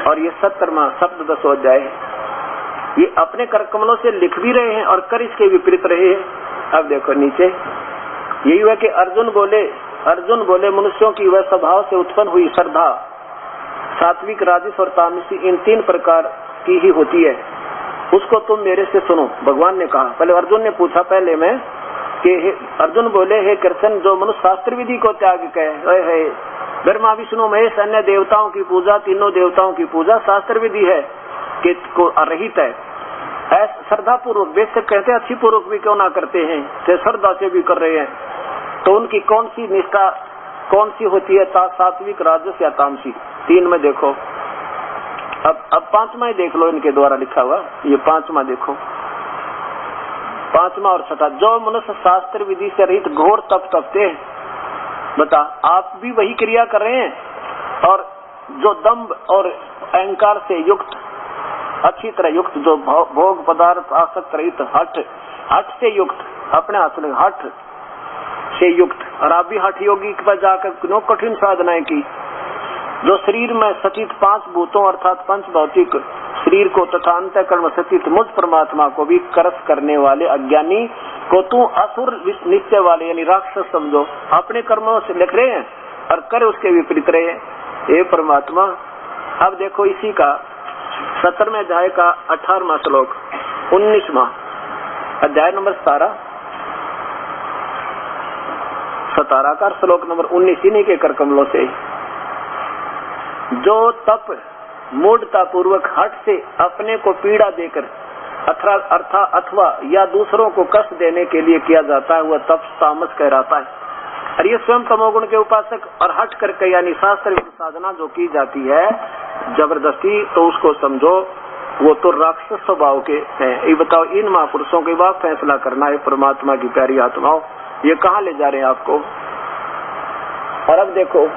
और ये 70वां सप्तदशो अध्याय ये अपने कर कमलों से लिख भी रहे हैं और कर इसके विपरीत रहे हैं। अब देखो नीचे यही हुआ कि अर्जुन बोले मनुष्यों की वह स्वभाव से उत्पन्न हुई श्रद्धा सात्विक राजस और तामसी इन 3 प्रकार की ही होती है, उसको तुम मेरे से सुनो। भगवान ने कहा, पहले अर्जुन ने पूछा पहले में कि अर्जुन बोले हे कृष्ण जो मनुष्य शास्त्र विधि को त्याग कहे ब्रह्मा विष्णु महेश अन्य देवताओं की पूजा तीनों देवताओं की पूजा शास्त्र विधि है कि को रहित है, ऐसा श्रद्धा पूर्वक बेशक कहते अच्छी पूर्वक भी क्यों ना करते हैं तो श्रद्धा से भी कर रहे हैं, तो उनकी कौन सी निष्ठा कौन सी होती है सात्विक राजस या तामसी 3 में देखो। अब 5वां ही देख लो इनके द्वारा लिखा हुआ, ये 5वां देखो 5वां और 6वां जो मनुष्य शास्त्र विधि से रहित घोर तप तपते हैं। बता आप भी वही क्रिया कर रहे हैं और जो दंभ और अहंकार से युक्त अच्छी तरह युक्त जो भोग पदार्थ आसक्त रहित हठ से युक्त अपने हाथ में हठ से युक्त और आप भी हठ योगी के पास जाकर कितनों कठिन साधनाएं की जो शरीर में सचित 5 भूतों अर्थात पंच भौतिक शरीर को तथा अंतःकरण सचित मुझ परमात्मा को भी करस करने वाले अज्ञानी को तू असुर निश्चय वाले यानी राक्षस समझो अपने कर्मों से लिख रहे हैं और कर उसके विपरीत रहे हैं। हे परमात्मा अब देखो इसी का 70वें अध्याय का 18वां श्लोक 19वां अध्याय नंबर 17 का श्लोक नंबर 19 इन्हीं के कर कमलों से जो तप मूढ़ता पूर्वक हट से अपने को पीड़ा देकर अथवा या दूसरों को कष्ट देने के लिए किया जाता है वह तप तामस कहलाता है। और ये स्वयं तमोगुण के उपासक और हट करके यानी शास्त्र साधना जो की जाती है जबरदस्ती तो उसको समझो वो तो राक्षस स्वभाव के हैं। ये बताओ इन महापुरुषों के बाद फैसला करना है परमात्मा की प्यारी आत्माओं ये कहाँ ले जा रहे हैं आपको। और अब देखो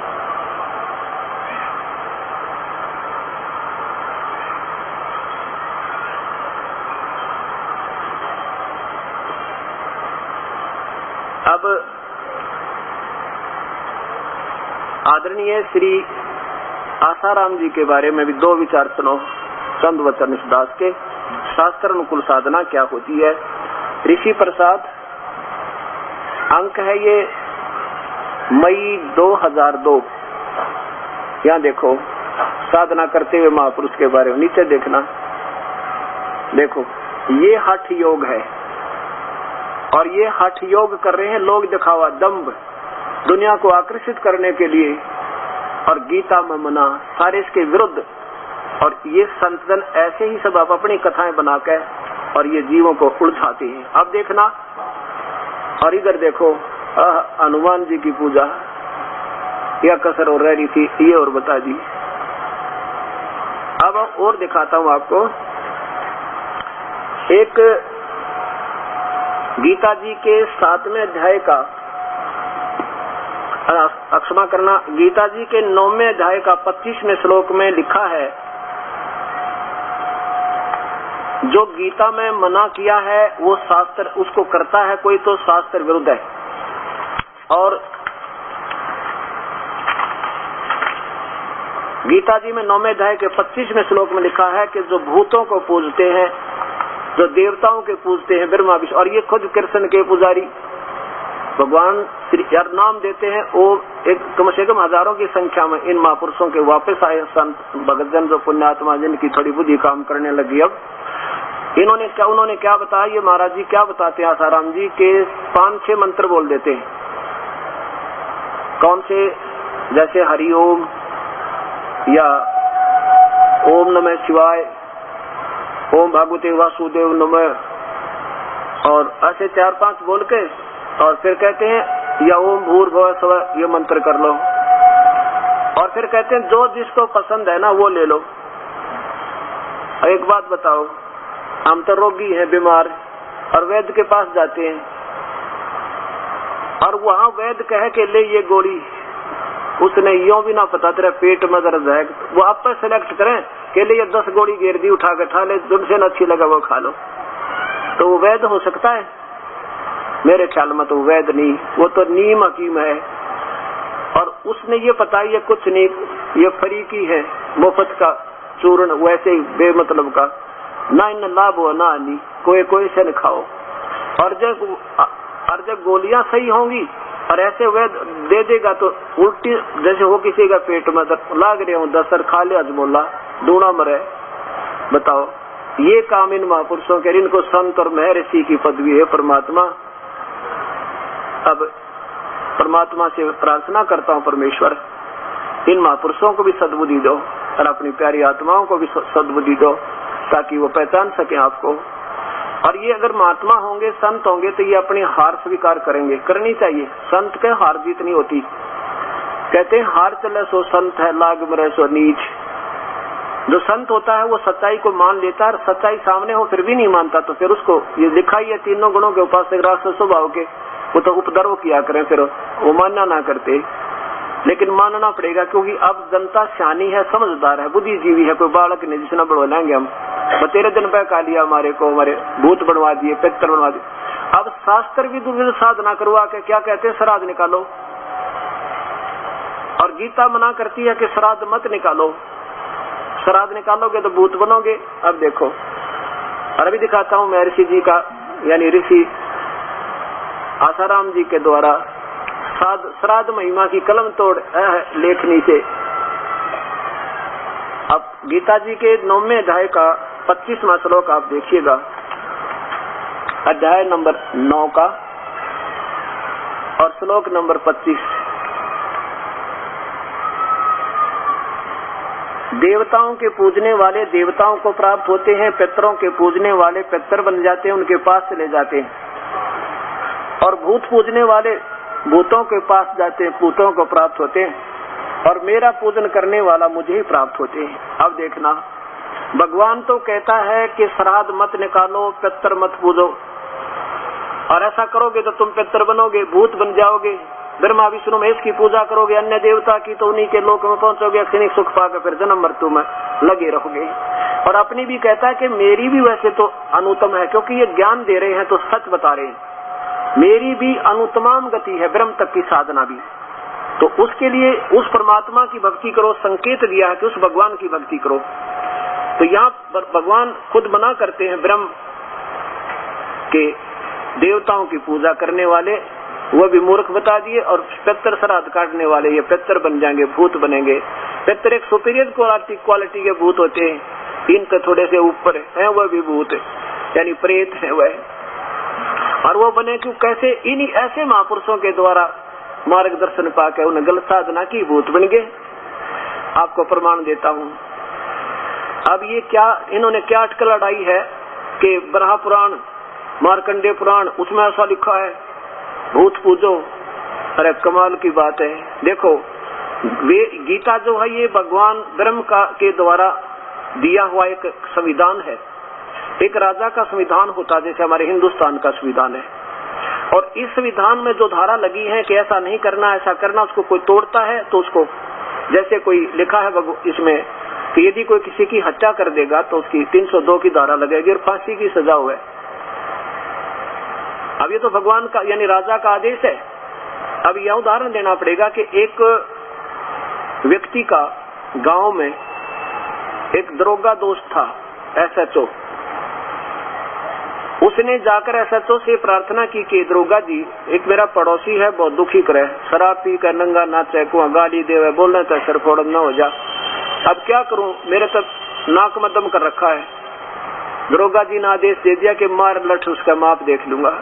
अब आदरणीय श्री आसाराम जी के बारे में भी 2 विचार सुनो। चंद वचन इस दास के शास्त्र अनुकूल साधना क्या होती है। ऋषि प्रसाद अंक है ये मई 2002। यहाँ देखो साधना करते हुए महापुरुष के बारे में नीचे देखना देखो ये हठ योग है और ये हठ योग कर रहे हैं लोग दिखावा दंभ दुनिया को आकर्षित करने के लिए और गीता में मना सारे इसके विरुद्ध। और ये संतजन ऐसे ही सब आप अपनी कथाएं बनाकर और ये जीवों को उलझाते हैं। अब देखना और इधर देखो हनुमान जी की पूजा या कसर और रह रही थी ये और बता दी। अब और दिखाता हूं आपको एक गीता जी के 7वें अध्याय का क्षमा करना गीता जी के 9वें अध्याय का 25वें श्लोक में लिखा है जो गीता में मना किया है वो शास्त्र उसको करता है कोई तो शास्त्र विरुद्ध है। और गीता जी में 9वें अध्याय के 25वें श्लोक में लिखा है कि जो भूतों को पूजते हैं जो देवताओं के पूजते हैं ब्रह्मा विष्णु और ये खुद कृष्ण के पुजारी भगवान श्री नाम देते हैं वो एक कम से कम हजारों की संख्या में इन महापुरुषों के वापस आए संत भगतजन जो पुण्यात्मा जिनकी थोड़ी बुद्धि काम करने लगी। अब उन्होंने क्या बताया ये महाराज जी क्या बताते हैं आसाराम जी के 5-6 मंत्र बोल देते हैं। कौन से जैसे हरि ओम या ओम नमः शिवाय ओम भगवते वासुदेव नमः और ऐसे 4-5 बोल के और फिर कहते हैं या ओम भूर्भुवः स्वः ये मंत्र कर लो। और फिर कहते हैं जो जिसको पसंद है ना वो ले लो। एक बात बताओ, हम तो रोगी हैं, बीमार, और वैद्य के पास जाते हैं और वहां वैद्य कहे के ले ये गोली, उसने यूं भी ना पता तेरा पेट में दर्द है, वो आप पर सिलेक्ट करें के लिए 10 गोली घेर दी, उठा के खा ले, जिनसे न अच्छी लगा वो खा लो, तो वो वैद्य हो सकता है? मेरे ख्याल में तो वैद्य नहीं, वो तो नीम हकीम है। और उसने ये पता ये कुछ नहीं, ये फरीकी है, मुफ्त का चूर्ण, वैसे ही बेमतलब का, ना इन लाभ हो ना हानि, कोई से न खाओ। और जब गोलियां सही होंगी और ऐसे वैद दे देगा तो उल्टी जैसे हो किसी का पेट में लाग रहे हो 10 खा ले अजमोला दूना मरे। बताओ, ये काम इन महापुरुषों के, इनको संत और महर्षि की पदवी है। परमात्मा, अब परमात्मा से प्रार्थना करता हूँ, परमेश्वर इन महापुरुषों को भी सद्बुद्धि दो और अपनी प्यारी आत्माओं को भी सद्बुद्धि दो ताकि वो पहचान सके आपको। और ये अगर महात्मा होंगे, संत होंगे, तो ये अपनी हार स्वीकार करेंगे, करनी चाहिए। संत के हार जीत नहीं होती, कहते हैं हार चले सो संत है, लाग मरे सो नीच। जो संत होता है वो सच्चाई को मान लेता है, और सच्चाई सामने हो फिर भी नहीं मानता, तो फिर उसको ये लिखा ही है तीनों गुणों के उपासक राक्षस स्वभाव के, वो तो उपद्रव किया करें, फिर वो मानना ना करते। लेकिन मानना पड़ेगा, क्योंकि अब जनता सियानी है, समझदार है, बुद्धिजीवी है, कोई बालक नहीं जिसने बढ़ो लेंगे हम। 13 दिन पे का लिया हमारे को, हमारे भूत बनवा दिए, पितर बनवा दिए। अब शास्त्र भी दुर्विध साधना करवा के क्या कहते हैं, श्राद्ध निकालो, और गीता मना करती है कि श्राद्ध मत निकालो, श्राद्ध निकालोगे तो भूत बनोगे। अब देखो, और अभी दिखाता हूँ महर्षि जी का, यानी ऋषि आसाराम जी के द्वारा श्राद्ध महिमा की कलम तोड़ लेखनी से। अब गीता जी के 9वें अध्याय का 25वां श्लोक आप देखिएगा, अध्याय नंबर 9 का और श्लोक नंबर 25। देवताओं के पूजने वाले देवताओं को प्राप्त होते हैं, पितरों के पूजने वाले पितर बन जाते हैं, उनके पास चले जाते हैं, और भूत पूजने वाले भूतों के पास जाते हैं, भूतों को प्राप्त होते हैं, और मेरा पूजन करने वाला मुझे ही प्राप्त होते हैं। अब देखना, भगवान तो कहता है कि श्राद्ध मत निकालो, पितर मत पूजो, और ऐसा करोगे तो तुम पितर बनोगे, भूत बन जाओगे, ब्रह्मा विष्णु महेश की पूजा करोगे, अन्य देवता की, तो उन्हीं के लोक में पहुंचोगे, क्षणिक सुख पाकर फिर जन्म मृत्यु में लगे रहोगे। और अपनी भी कहता है कि मेरी भी वैसे तो अनुत्तम है, क्योंकि ये ज्ञान दे रहे हैं तो सच बता रहे हैं, मेरी भी अनुत्तम गति है, ब्रह्म तक की साधना भी। तो उसके लिए उस परमात्मा की भक्ति करो, संकेत दिया है कि उस भगवान की भक्ति करो। तो यहाँ भगवान खुद मना करते हैं, ब्रह्म के देवताओं की पूजा करने वाले वो भी मूर्ख बता दिए, और पितर श्राद्ध काटने वाले ये पितर बन जाएंगे, भूत बनेंगे। पितर एक सुपीरियर क्वालिटी के भूत होते हैं, इनसे थोड़े से ऊपर है वह भी भूत, यानी प्रेत है वह। और वो बने क्यों, कैसे? इन्हीं ऐसे महापुरुषों के द्वारा मार्गदर्शन पाकर उन्हें गलत साधना की, भूत बन गए। आपको प्रमाण देता हूँ। अब ये क्या, इन्होंने क्या अटकल अड़ाई है कि बराह पुराण, मार्कंडेय पुराण, उसमें ऐसा लिखा है भूत पूजो। अरे कमाल की बात है। देखो, वे गीता जो है ये भगवान ब्रह्म का के द्वारा दिया हुआ एक संविधान है, एक राजा का संविधान होता है, जैसे हमारे हिंदुस्तान का संविधान है। और इस संविधान में जो धारा लगी है कि ऐसा नहीं करना, ऐसा करना, उसको कोई तोड़ता है तो उसको, जैसे कोई लिखा है इसमें कि यदि कोई किसी की हत्या कर देगा तो उसकी 302 की धारा लगेगी और फांसी की सजा हुए। अब ये तो भगवान का यानी राजा का आदेश है। अब यह उदाहरण देना पड़ेगा कि एक व्यक्ति का गांव में एक दरोगा दोस्त था, SHO। उसने जाकर SHO से प्रार्थना की कि दरोगा जी, एक मेरा पड़ोसी है, बहुत दुखी करे, शराब पी कर नंगा नाचे, को गाली दे, बोलने तो सर फोड़ न हो जा, अब क्या करूं, मेरे तक नाक में दम कर रखा है। दरोगा जी ने आदेश दे दिया कि मार लठ, उसका माप देख लूंगा।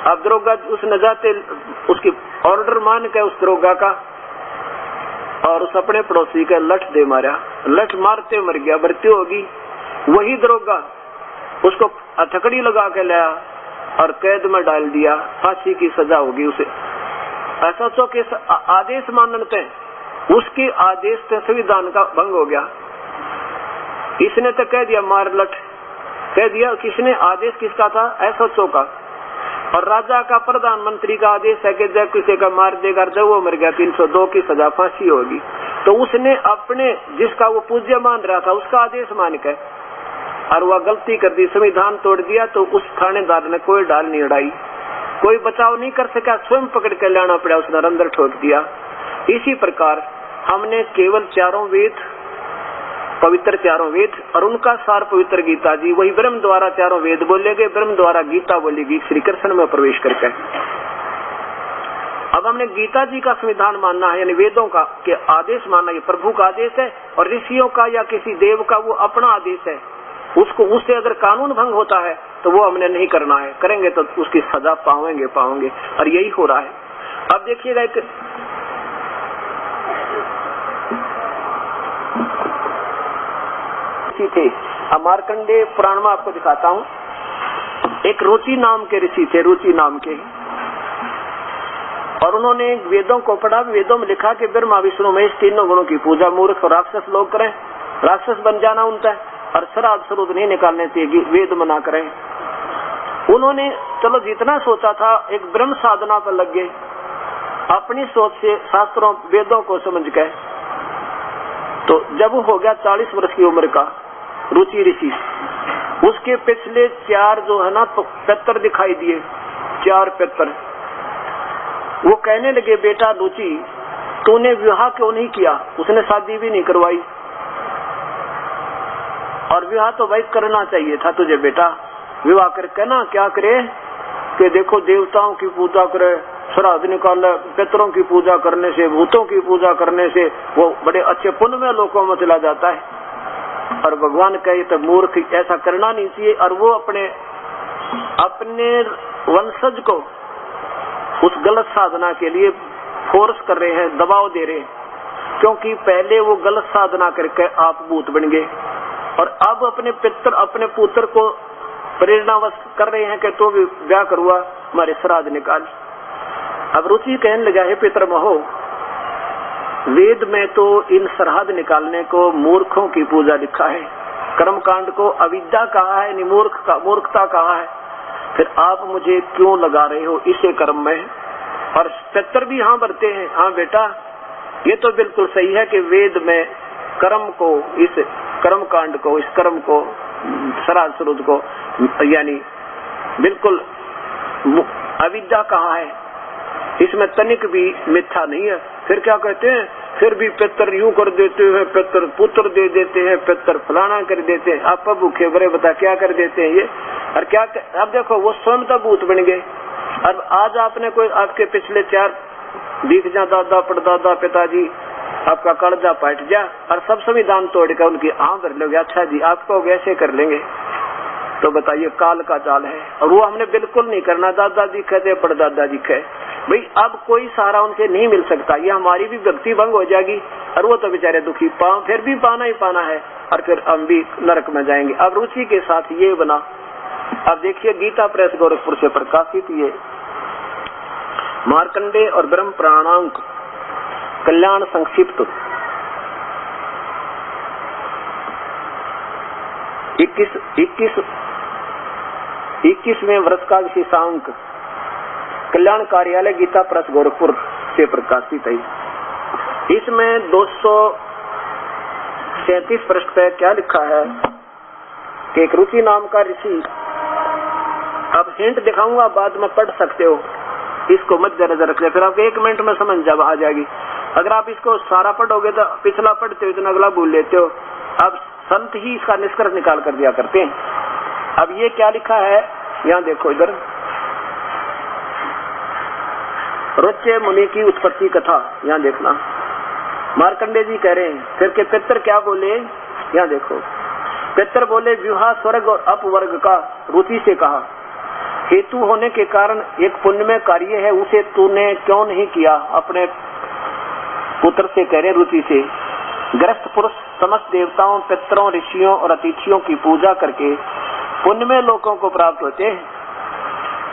अब दरोगा उस नजाते उसकी ऑर्डर मान के उस दरोगा का और उस अपने पड़ोसी का लठ दे मारा, लठ मारते मर गया, मृत्यु होगी। वही दरोगा उसको हथकड़ी लगा के लाया और कैद में डाल दिया, फांसी की सजा होगी उसे। SHO के आदेश मानते हैं उसके आदेश से संविधान का भंग हो गया। इसने तो कह दिया मार लट, कह दिया। किसने आदेश किसका था? एसएचओ का। और राजा का प्रधानमंत्री का आदेश है कि जब किसी का मार देगा जब वो मर गया 302 की सजा फांसी होगी। तो उसने अपने जिसका वो पूज्य मान रहा था उसका आदेश मान के और वह गलती कर दी, संविधान तोड़ दिया। तो उस थानेदार ने कोई डाल नहीं उड़ाई, कोई बचाव नहीं कर सका, स्वयं पकड़ के लाना पड़ा, उसने अंदर ठोक दिया। इसी प्रकार हमने केवल चारों वेद, पवित्र चारों वेद और उनका सार पवित्र गीता जी, वही ब्रह्म द्वारा चारों वेद बोले गए, ब्रह्म द्वारा गीता बोलेगी श्री कृष्ण में प्रवेश करके। अब हमने गीता जी का संविधान मानना है, यानी वेदों का के आदेश मानना, ये प्रभु का आदेश है। और ऋषियों का या किसी देव का वो अपना आदेश है, उसको उससे अगर कानून भंग होता है तो वो हमने नहीं करना है, करेंगे तो उसकी सजा पाएंगे। और यही हो रहा है। अब देखिएगा एक थे, मार्कंडेय पुराण में आपको दिखाता हूँ। एक रुचि नाम के ऋषि थे, रुचि नाम के, और उन्होंने वेदों को पढ़ा। वेदों में लिखा कि ब्रह्मा विष्णु महेश तीनों गुणों की पूजा मूर्ख और राक्षस लोग करें, राक्षस बन जाना उनका, और श्राद्ध स्वरूप नहीं निकालने चाहिए, वेद मना करें। उन्होंने चलो जितना सोचा था एक ब्रह्म साधना पर लग गए, अपनी सोच से शास्त्रों वेदों को समझ गए। तो जब हो गया 40 वर्ष की उम्र का रुचि ऋषि, उसके पिछले 4 जो है ना पितर दिखाई दिए, 4 पितर। वो कहने लगे बेटा रुचि तूने विवाह क्यों नहीं किया? उसने शादी भी नहीं करवाई, और विवाह तो भाई करना चाहिए था तुझे बेटा। विवाह करके ना क्या करे कि देखो देवताओं की पूजा करे, श्राद्ध निकाले, पितरों की पूजा करने से, भूतों की पूजा करने से वो बड़े अच्छे पुण्य में लोगों में चला जाता है। और भगवान कहे तो मूर्ख ऐसा करना नहीं चाहिए। और वो अपने वंशज को उस गलत साधना के लिए फोर्स कर रहे हैं, दबाव दे रहे हैं, क्योंकि पहले वो गलत साधना करके आप भूत बन गए, और अब अपने पुत्र को प्रेरणावश कर रहे हैं कि तो भी ब्याह करुआ, हमारे श्राद्ध निकाल। अब रुचि कहने लगा है पितर महो, वेद में तो इन श्राद्ध निकालने को मूर्खों की पूजा लिखा है, कर्मकांड को अविद्या कहा है, मूर्खता कहा है, फिर आप मुझे क्यों लगा रहे हो इसे कर्म में? और पितर भी हाँ भरते हैं, हाँ बेटा ये तो बिल्कुल सही है कि वेद में कर्म को, इस कर्म कांड को, इस कर्म को, श्राद्ध स्वरूप को यानी बिल्कुल अविद्या कहा है, इसमें तनिक भी मिथ्या नहीं है। फिर क्या कहते हैं, फिर भी पितर यूं कर देते हैं, पितर पुत्र दे देते हैं, पितर फलाना कर देते हैं। आप भूखे बड़े बता क्या कर देते हैं ये? और क्या अब देखो वो स्वयं तो भूत बन गए। अब आज आपने कोई आपके पिछले 4 दिख जा दादा परदादा पिताजी आपका कर्जा पाट जा और सब संविधान तोड़ कर उनकी भर लोगे, अच्छा जी आपको कैसे कर लेंगे? तो बताइए काल का चाल है। और वो हमने बिल्कुल नहीं करना, दादाजी कहते परदादाजी कहे भाई अब कोई सहारा उनसे नहीं मिल सकता, ये हमारी भी भक्ति भंग हो जाएगी और वो तो बेचारे दुखी फिर भी पाना ही पाना है और फिर हम भी नरक में जाएंगे। अब रुचि के साथ ये बना। अब देखिए गीता प्रेस गोरखपुर से प्रकाशित ये मार्कंडेय और ब्रह्म प्राणांक कल्याण संक्षिप्त 21वें वर्ष का विशेषांक कल्याण कार्यालय गीता प्रेस गोरखपुर से प्रकाशित है। इसमें 237 पृष्ठ पे क्या लिखा है कि एक रुचि नाम का ऋषि, अब हिंट दिखाऊंगा बाद में पढ़ सकते हो, इसको मद्देनजर रखिए, फिर आपको 1 मिनट में समझ जब आ जाएगी। अगर आप इसको सारा पढ़ोगे तो पिछला पढ़ते हो तो अगला भूल लेते हो। अब संत ही इसका निष्कर्ष निकाल कर दिया करते हैं। अब ये क्या लिखा है यहाँ देखो, इधर रुच्य मुनि की उत्पत्ति कथा, यहाँ देखना मार्कंडेय जी कह रहे हैं। फिर के पितर क्या बोले, यहाँ देखो पितर बोले विवाह स्वर्ग और अपवर्ग का रुचि से कहा, हेतु होने के कारण एक पुण्यमय कार्य है, उसे तूने क्यों नहीं किया? अपने पुत्र से कह रहे रुचि से। ग्रस्त पुरुष समस्त देवताओं पितरों ऋषियों और अतिथियों की पूजा करके पुण्यमय लोकों को प्राप्त होते हैं,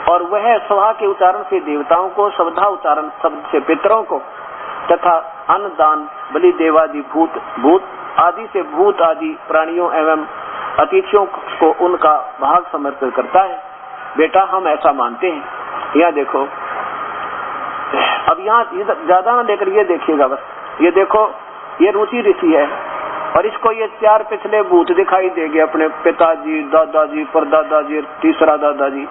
और वह स्वहा के उच्चारण से देवताओं को, शब्दा उच्चारण शब्द से पितरों को तथा अन्न दान बलि देवादि भूत आदि से भूत आदि प्राणियों एवं अतिथियों को उनका भाग समर्पित करता है। बेटा हम ऐसा मानते हैं। यहाँ देखो, अब यहाँ ज्यादा ना लेकर ये देखिएगा, बस ये देखो, ये रुचि ऋषि है और इसको ये 4 पिछले भूत दिखाई देंगे, अपने पिताजी, दादाजी, परदादाजी, तीसरा दादाजी।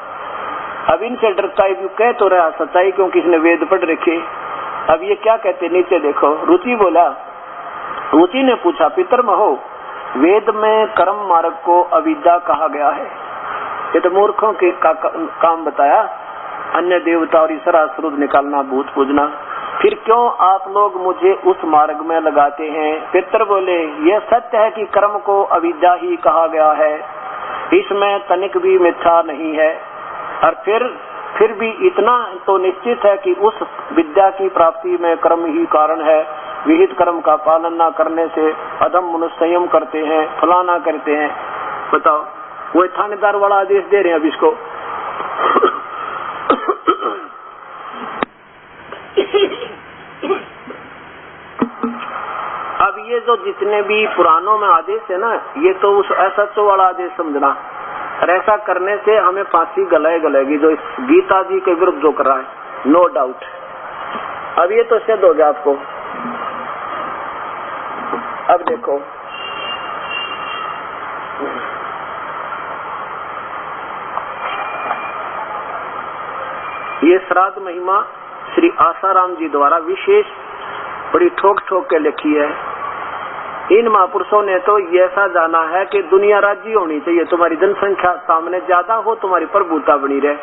अब इनसे डरता है, कह तो रहा सच्चाई क्योंकि इसने वेद पढ़ रखे। अब ये क्या कहते, नीचे देखो, रुचि बोला, रुचि ने पूछा, पितरमहो वेद में कर्म मार्ग को अविद्या कहा गया है, ये तो मूर्खों के काम बताया, अन्य देवता और ईश्वर स्रोत निकालना, भूत पूजना, फिर क्यों आप लोग मुझे उस मार्ग में लगाते हैं। पितर बोले, यह सत्य है कि कर्म को अविद्या ही कहा गया है, इसमें तनिक भी मिथ्या नहीं है, और फिर भी इतना तो निश्चित है कि उस विद्या की प्राप्ति में कर्म ही कारण है। विहित कर्म का पालन न करने से अधम मनुष्य संयम करते हैं, फलाना करते हैं। बताओ, वो थानेदार वाला आदेश दे रहे हैं अब इसको। अब ये जो जितने भी पुराणों में आदेश है ना, ये तो उस असत्य वाला आदेश समझना, और ऐसा करने से हमें फांसी गलेगी, जो इस गीता जी के विरुद्ध जो कर रहा है, नो डाउट। अब ये तो सिद्ध हो गया आपको। अब देखो, ये श्राद्ध महिमा श्री आसाराम जी द्वारा विशेष बड़ी ठोक के लिखी है। इन महापुरुषों ने तो ऐसा जाना है कि दुनिया राज्य होनी चाहिए, तुम्हारी जनसंख्या सामने ज्यादा हो, तुम्हारी प्रभुता बनी रहे।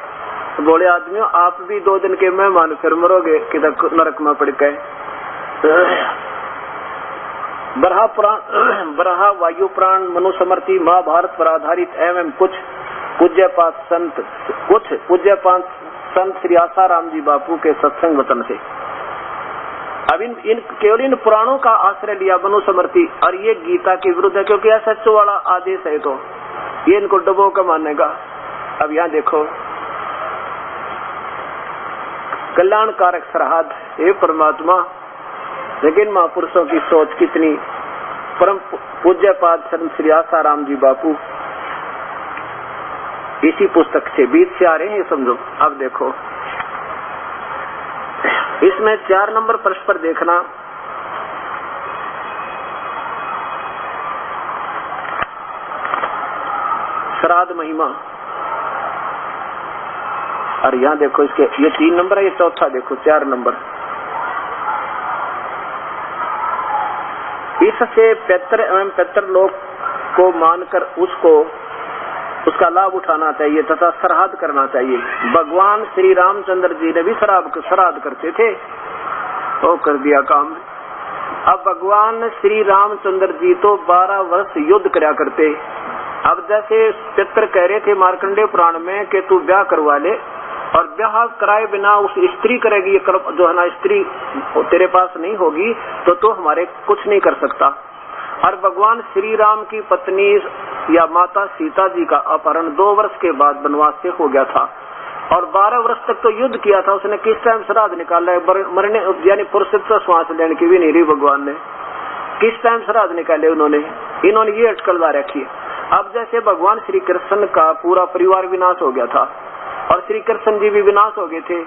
तो बोले आदमियों, आप भी 2 दिन के मेहमान, फिर मरोगे किधर नरक में पड़ गए। बरहा वायु प्राण मनुस्मृति महाभारत पर आधारित एवं कुछ पूज्यपात संत श्री आसाराम जी बापू के सत्संग वचन से। अब इन केवल इन पुराणों का आश्रय लिया मनुस्मृति, और ये गीता के विरुद्ध है, क्योंकि ऐसा सच वाला आदेश है, तो ये इनको डबो का मानेगा। अब यहाँ देखो, कल्याणकारक श्राद्ध, हे परमात्मा, लेकिन महापुरुषों की सोच कितनी। परम पूज्यपाद संत श्री आसाराम जी बापू इसी पुस्तक से बीच से आ रहे हैं, ये समझो। अब देखो, इसमें 4 नंबर प्रश्न पर देखना, श्राद्ध महिमा, और यहाँ देखो इसके ये 3 नंबर है, ये चौथा देखो 4 नंबर। इससे पितर एवं पितरलोक को मानकर उसका लाभ उठाना चाहिए तथा श्राद्ध करना चाहिए। भगवान श्री रामचंद्र जी ने भी श्राद्ध करते थे, वो कर दिया काम। अब भगवान श्री रामचंद्र जी तो 12 वर्ष युद्ध करया करते। अब जैसे पितर कह रहे थे मार्कंडेय पुराण में कि तू ब्याह करवा ले, और ब्याह कराए बिना उस स्त्री करेगी, जो है ना स्त्री तेरे पास नहीं होगी तो तू हमारे कुछ नहीं कर सकता। और भगवान श्री राम की पत्नी या माता सीता जी का अपहरण 2 वर्ष के बाद वनवास से हो गया था, और 12 वर्ष तक तो युद्ध किया था। उसने किस टाइम श्राद्ध निकाला है, मरने यानी पुरुषत्व श्वास लेने की भी नहीं रही भगवान ने, किस टाइम श्राद्ध निकाले उन्होंने, इन्होंने ये अटकलदा रखी। अब जैसे भगवान श्री कृष्ण का पूरा परिवार विनाश हो गया था, और श्री कृष्ण जी भी विनाश हो गए थे,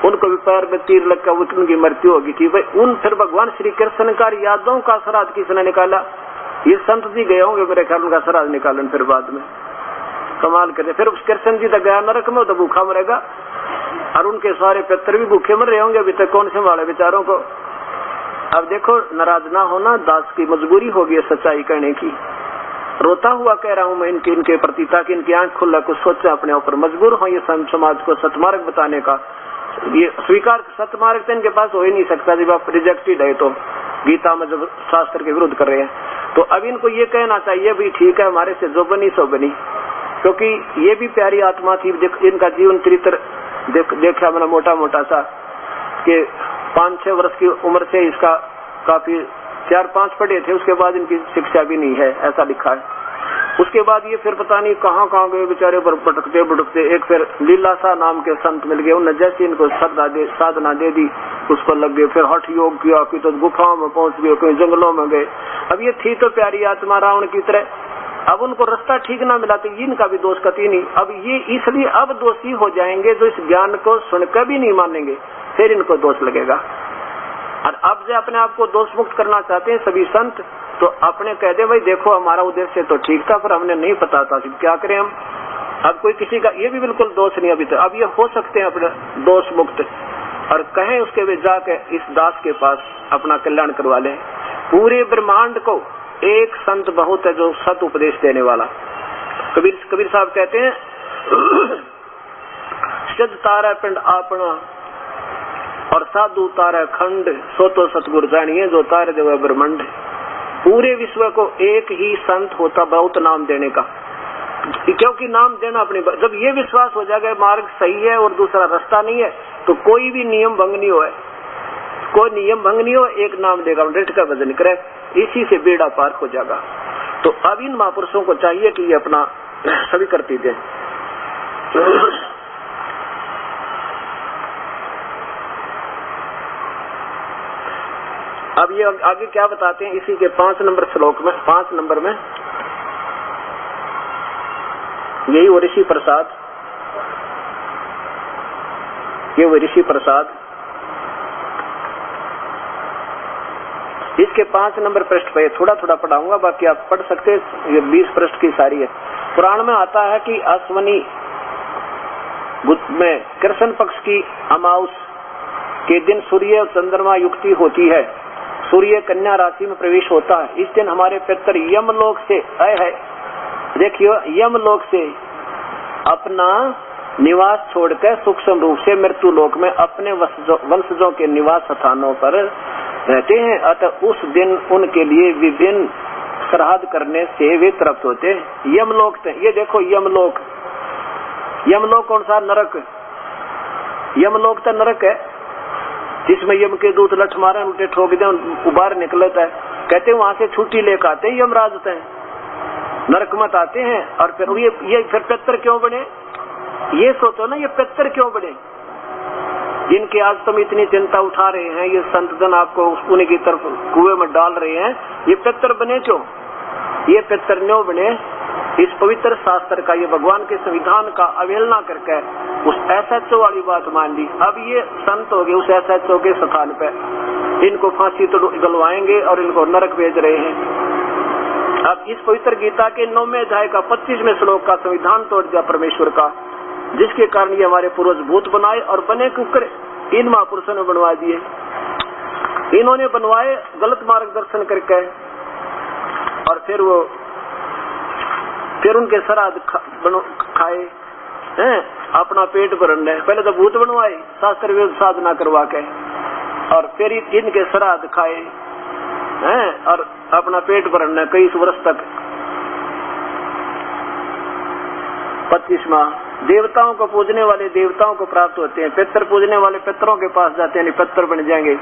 उनको भी पैर में तीर लग कर उनकी मृत्यु हो गई थी। भाई फिर भगवान श्री कृष्ण का यादों का श्राद्ध किसने निकाला, ये संत जी गए होंगे मेरे ख्याल, उनका श्राद्ध निकालन फिर बाद में कमाल करे। फिर कृष्ण जी तक गया नरक में, तो भूखा मरेगा, और उनके सारे पितर भी भूखे मर रहे होंगे अभी तक, कौन संभाले बेचारों को। अब देखो, नाराज ना होना, दास की मजबूरी होगी सच्चाई कहने की। रोता हुआ कह रहा हूँ मैं इनके प्रति, ताकि इनकी आंख खुला कुछ सोचे अपने ऊपर, मजबूर हो ये समाज को सतमार्ग बताने का। ये स्वीकार सतमार्ग तो इनके पास हो ही नहीं सकता जब आप रिजेक्टेड है, तो गीता में जब शास्त्र के विरुद्ध कर रहे हैं। तो अब इनको ये कहना चाहिए भी ठीक है, हमारे से जो बनी सो बनी, क्योंकि ये भी प्यारी आत्मा थी। इनका जीवन चरित्र देखा मैंने मोटा सा, कि 5-6 वर्ष की उम्र से इसका काफी 4-5 पढ़े थे, उसके बाद इनकी शिक्षा भी नहीं है, ऐसा लिखा है। उसके बाद ये फिर पता नहीं कहाँ कहाँ गए बेचारे, भटकते भटकते एक फिर लीलाशाह नाम के संत मिल गए। उन्होंने जैसे इनको साधना दे दी उस पर लग गए, फिर हठ योग किया, कि तो गुफाओं में पहुंच गए, कहीं जंगलों में गए। अब ये थी तो प्यारी आत्मा रावण की तरह, अब उनको रास्ता ठीक ना मिला तो इनका भी दोष कती नहीं। अब ये इसलिए अब दोषी हो जाएंगे जो इस ज्ञान को सुनकर भी नहीं मानेंगे, फिर इनको दोष लगेगा। और अब जो अपने आप को दोष मुक्त करना चाहते हैं सभी संत, तो अपने कह दे भाई देखो हमारा उद्देश्य तो ठीक था पर हमने नहीं पता था, क्या करें हम। अब कोई किसी का ये भी बिल्कुल दोष नहीं अभी तक, अब ये हो सकते हैं अपने दोष मुक्त, और कहें उसके वे जाके इस दास के पास अपना कल्याण करवा ले। पूरे ब्रह्मांड को एक संत बहुत है जो सत उपदेश देने वाला। कबीर साहब कहते हैं सिद्ध तारा पिंड आपना और साधु तारा खंड, सो तो सतगुरु जानिए जो तारे देव ब्रह्मांड। पूरे विश्व को एक ही संत होता बहुत नाम देने का, क्योंकि नाम देना अपनी, जब ये विश्वास हो जाएगा मार्ग सही है और दूसरा रास्ता नहीं है तो कोई भी नियम भंग नहीं हो, कोई नियम भंग नहीं हो, एक नाम देगा रिट का भजन करे, इसी से बेड़ा पार हो जाएगा। तो अब इन महापुरुषों को चाहिए कि ये अपना सभी करती दें। अब ये आगे क्या बताते हैं इसी के 5 नंबर श्लोक में, 5 नंबर में यही वो ऋषि प्रसाद, ये वो ऋषि प्रसाद, इसके 5 नंबर पृष्ठ पे थोड़ा थोड़ा पढ़ाऊंगा, बाकी आप पढ़ सकते हैं, ये 20 पृष्ठ की सारी है। पुराण में आता है कि अश्वनी में कृष्ण पक्ष की अमावस के दिन सूर्य और चंद्रमा युक्ति होती है, सूर्य कन्या राशि में प्रवेश होता है। इस दिन हमारे पितर यमलोक से आए हैं, देखियो यमलोक से अपना निवास छोड़कर सूक्ष्म रूप से मृत्यु लोक में अपने वंशजों के निवास स्थानों पर रहते हैं। अतः उस दिन उनके लिए विभिन्न श्राद्ध करने से वे तृप्त होते हैं। यमलोक, ये देखो यमलोक, यमलोक कौन सा? नरक। यमलोक तो नरक है जिसमें यम के दूत लठ मारे, उल्टे ठोक दे, उबार निकलता है। कहते हैं वहां से छुट्टी लेकर आते हैं यमराज हैं, नरक मत आते हैं। और फिर ये फिर पितर क्यों बने? ये सोचो ना, ये पितर क्यों बने जिनकी आज तुम इतनी चिंता उठा रहे हैं, ये संत जन आपको उन्हीं की तरफ कुएं में डाल रहे हैं, ये पितर बने क्यों? ये पितर न्यों बने इस पवित्र शास्त्र का, ये भगवान के संविधान का अवहेलना करके उस SHO वाली बात मान ली। अब ये संत हो गए उस SHO के स्थान पे, इनको फांसी तो गलवाएंगे और इनको नरक भेज रहे हैं। अब इस पवित्र गीता के 9वें अध्याय का 25वें श्लोक का संविधान तोड़ दिया परमेश्वर का, जिसके कारण ये हमारे पूर्वज भूत बनाए और बने कुकर इन महापुरुषों ने बनवा दिए। इन्होंने बनवाए गलत मार्गदर्शन करके, और फिर उनके श्राद्ध खाए हैं, अपना पेट भरने। पहले तो भूत बनवाए शास्त्र विरुद्ध साधना करवा के, और फिर इनके श्राद्ध खाए हैं और अपना पेट भरने 21 वर्ष तक। 25वां, देवताओं को पूजने वाले देवताओं को प्राप्त होते हैं, पितर पूजने वाले पितरों के पास जाते हैं, पितर बन जाएंगे,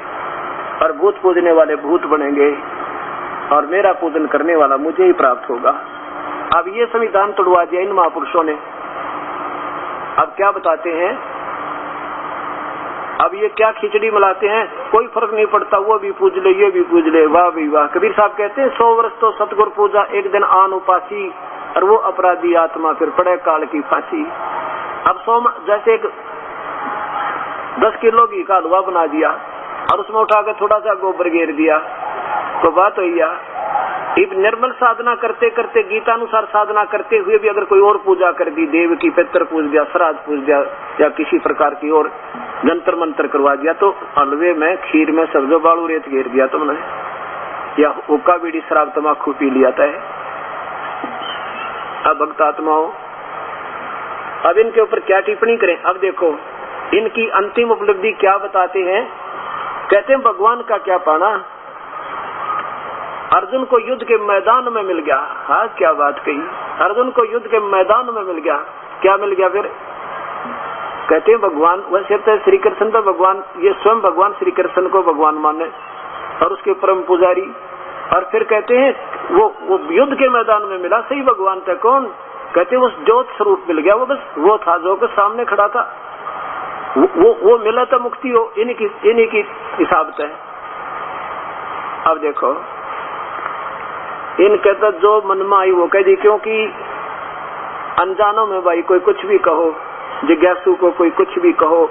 और भूत पूजने वाले भूत बनेंगे, और मेरा पूजन करने वाला मुझे ही प्राप्त होगा। अब ये संविधान तोड़वा दिया इन महापुरुषों ने। अब क्या बताते हैं, अब ये क्या खिचड़ी मिलाते हैं, कोई फर्क नहीं पड़ता, वो भी पूज ले ये भी पूज ले, वाह भी वाह। कबीर साहब कहते हैं 100 वर्ष तो सतगुरु पूजा, एक दिन आन उपासी, और वो अपराधी आत्मा फिर पड़े काल की फांसी। अब जैसे 10 किलो घी का हलवा बना दिया और उसमें उठा के थोड़ा सा गोबर घेर दिया, तो बात हुई या? इब निर्मल साधना करते करते, गीतानुसार साधना करते हुए भी अगर कोई और पूजा कर दी, देव की पितर पूज दिया, श्राद्ध पूज दिया, या किसी प्रकार की और जंतर मंत्र करवा दिया, तो हलवे में खीर में सब्जो बालू रेत घेर दिया तुमने, या हुक्का बीड़ी शराब तमाकू पी लिया था। अब भक्त आत्माओं, अब इनके ऊपर क्या टिप्पणी करें? अब देखो इनकी अंतिम उपलब्धि क्या बताते हैं। कहते हैं भगवान का क्या पाना, अर्जुन को युद्ध के मैदान में मिल गया। हाँ, क्या बात कही, अर्जुन को युद्ध के मैदान में मिल गया। क्या मिल गया फिर? कहते हैं भगवान, वैसे तो श्री कृष्ण तो भगवान, ये स्वयं भगवान श्री कृष्ण को भगवान माने और उसके परम पुजारी, और फिर कहते हैं वो युद्ध के मैदान में मिला, सही भगवान थे कौन? कहते उस ज्योत स्वरूप मिल गया, वो बस वो था जो के सामने खड़ा था, वो मिला तो मुक्ति हो, इन्हीं की हिसाब है। अब देखो इन कहता जो मन में आई वो कह दी, क्योंकि अनजानों में भाई कोई कुछ भी कहो, जिज्ञासु को कोई कुछ भी कहो